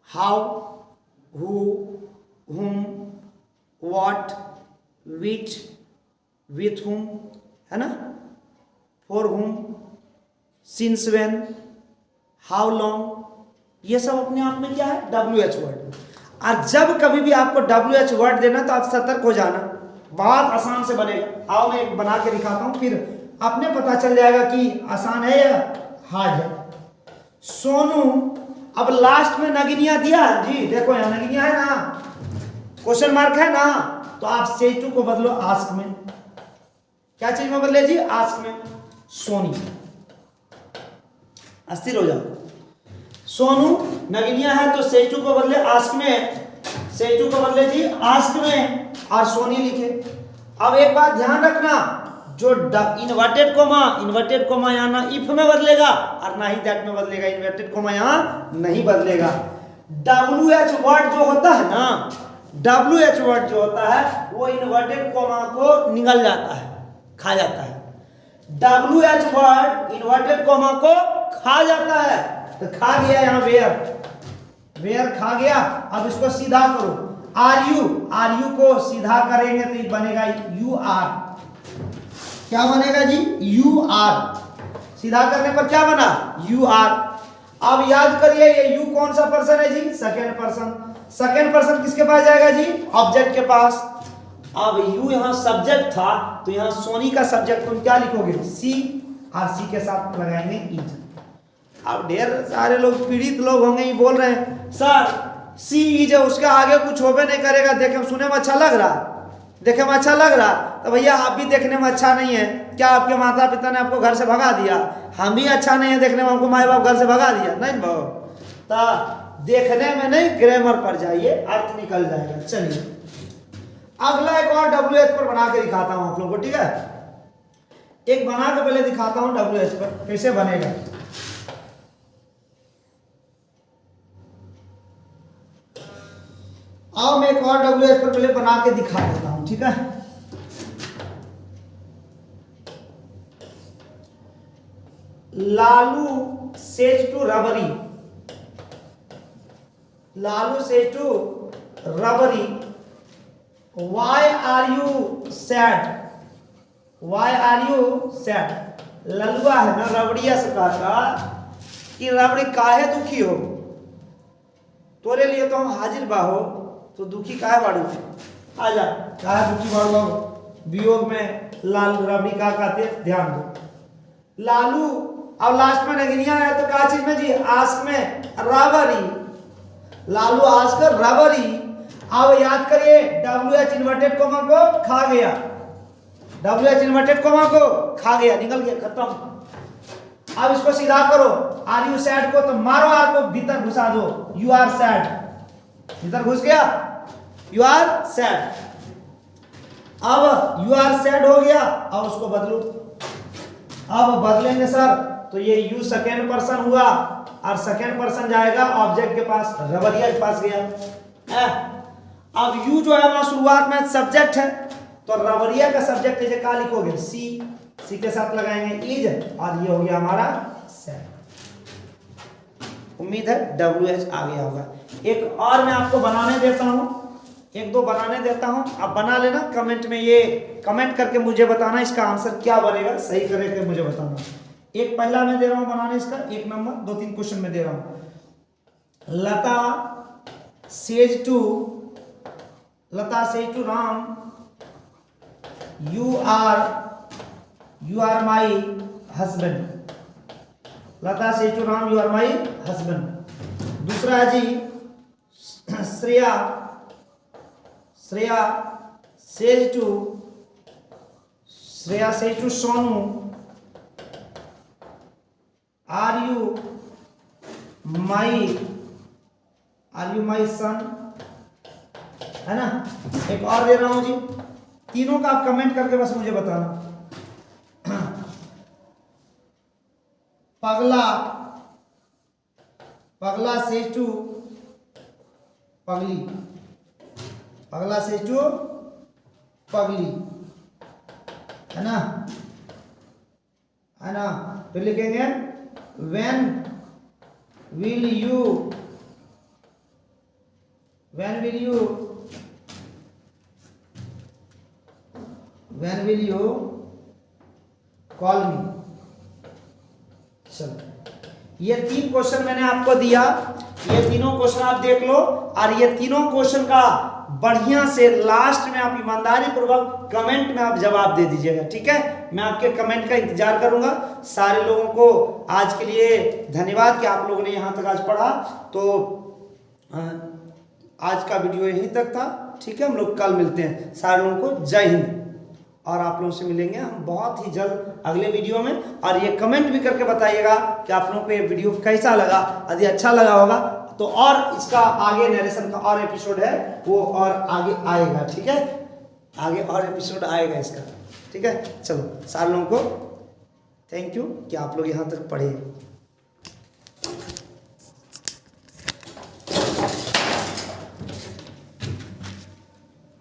हाउ, हु, हुम, व्हाट, विच, विथ हुम, है ना, फॉर हुम, सिंस व्हेन, हाउ लॉन्ग, ये सब अपने आप में क्या है? WH word. और जब कभी भी आपको WH वर्ड देना तो आप सतर्क हो जाना, बहुत आसान से बनेगा। आओ मैं एक बना के दिखाता हूं, फिर आपने पता चल जाएगा कि आसान है या हार्ड है। सोनू, अब लास्ट में नगीनिया दिया जी, देखो यहां नगीनिया है ना, क्वेश्चन मार्क है ना, तो आप से टू को बदलो आस्क में। क्या चीज में बदले जी? आस्क में। सोनी, अस्थिर हो जाओ। सोनू नगीनिया है तो सेटू को बदले आस्क में, सेटू को बदले जी आस्क में, और सोनी लिखे। अब एक बात ध्यान रखना, जो इन्वर्टेड कोमा यहाँ ना इफ में बदलेगा और ना ही दैट में बदलेगा, इन्वर्टेड कोमा यहाँ नहीं बदलेगा। WH वर्ड जो होता है ना, WH वर्ड जो होता है वो इन्वर्टेड कोमा को निगल जाता है, खा जाता है। WH वर्ड इन्वर्टेड कोमा को खा जाता है। तो खा गया यहाँ वेयर खा गया। अब इसको सीधा करो, आर यू को सीधा करेंगे तो ये बनेगा यू आर। क्या बनेगा जी? You are. सीधा करने पर क्या बना? You are. अब याद करिए ये यू कौन सा पर्सन है जी? Second person. सेकेंड पर्सन किसके पास जाएगा जी? ऑब्जेक्ट के पास। अब यू यहाँ सब्जेक्ट था तो यहाँ सोनी का सब्जेक्ट तुम क्या लिखोगे? सी, और सी के साथ लगाएंगे इज। अब ढेर सारे लोग पीड़ित लोग होंगे, ये बोल रहे हैं सर सी इज है, उसके आगे कुछ होबे नहीं करेगा, देखे सुने में अच्छा लग रहा, देखे में अच्छा लग रहा। तो भैया आप भी देखने में अच्छा नहीं है। क्या आपके माता पिता ने आपको घर से भगा दिया? हम भी अच्छा नहीं है देखने में, हमको माँ बाप घर से भगा दिया नहीं भाव। तो देखने में नहीं, ग्रामर पर जाइए, अर्थ निकल जाएगा। चलिए अगला एक और WH पर बना के दिखाता हूं आप लोगों को, ठीक है? एक बना के पहले दिखाता हूं WH पर कैसे बनेगा। आओ मैं एक और WH पर पहले बना के दिखा देता हूं, ठीक है? Lalu says to Rabri, Lalu says to Rabri, Why are you sad? Why are you sad? ललुआ है ना, रबड़िया से कहा कि रबड़ी काहे दुखी हो? तोरे लिए तो हम हाजिर बाहो, तो दुखी काहे बाड़ू? आजा, काहे दुखी बाड़ू? वियोग में लाल रबड़ी का कहते, ध्यान दो। लालू अब लास्ट में नगरिया है तो क्या चीज में जी? आस्क में रबरी, लालू आस्क रबरी। अब याद करिए WH इन्वर्टेड कोमा को खा गया, WH इन्वर्टेड कोमा को खा गया, निकल गया, खत्म। अब इसको सीधा करो, आर यू सैड को तो मारो, आर को भीतर घुसा दो, यू आर सैड, भीतर घुस गया, यू आर सैड। अब यू आर सैड हो गया, अब उसको बदलो। अब बदलेंगे सर तो ये यू सेकेंड पर्सन हुआ और सेकेंड पर्सन जाएगा ऑब्जेक्ट के पास, रबरिया के पास गया। अब यू जो है वहां शुरुआत में सब्जेक्ट है, तो रबरिया का सब्जेक्ट है, क्या लिखोगे? सी, सी के साथ लगाएंगे इज, और ये हो गया हमारा सैड। उम्मीद है WH आ गया होगा। एक और मैं आपको बनाने देता हूं, एक दो बनाने देता हूं, आप बना लेना। कमेंट में ये कमेंट करके मुझे बताना इसका आंसर क्या बनेगा, सही करके मुझे बताना। एक पहला मैं दे रहा हूं बनाने इसका, 1 नंबर, 2-3 क्वेश्चन में दे रहा हूं। Lata says to Ram, you are my husband। Lata says to Ram, you are my husband। दूसरा है जी Shreya says to Sonu, are you my son, है ना? एक और दे रहा हूं जी, तीनों का आप कमेंट करके बस मुझे बताना। पगला सेज टू पगली, पगला सेज टू पगली, है ना? तो लिखेंगे when will you call me। चलो ये 3 क्वेश्चन मैंने आपको दिया, ये तीनों क्वेश्चन आप देख लो, और ये तीनों क्वेश्चन का बढ़िया से लास्ट में आप ईमानदारी पूर्वक कमेंट में आप जवाब दे दीजिएगा, ठीक है? मैं आपके कमेंट का इंतजार करूंगा। सारे लोगों को आज के लिए धन्यवाद कि आप लोगों ने यहाँ तक आज पढ़ा। तो आज का वीडियो यहीं तक था, ठीक है? हम लोग कल मिलते हैं। सारे लोगों को जय हिंद, और आप लोगों से मिलेंगे हम बहुत ही जल्द अगले वीडियो में। और ये कमेंट भी करके बताइएगा कि आप लोगों को ये वीडियो कैसा लगा। यदि अच्छा लगा होगा तो और इसका आगे नरेशन का और एपिसोड है वो और आगे आएगा, ठीक है? आगे और एपिसोड आएगा इसका, ठीक है? चलो सारे लोगों को थैंक यू कि आप लोग यहाँ तक पढ़े।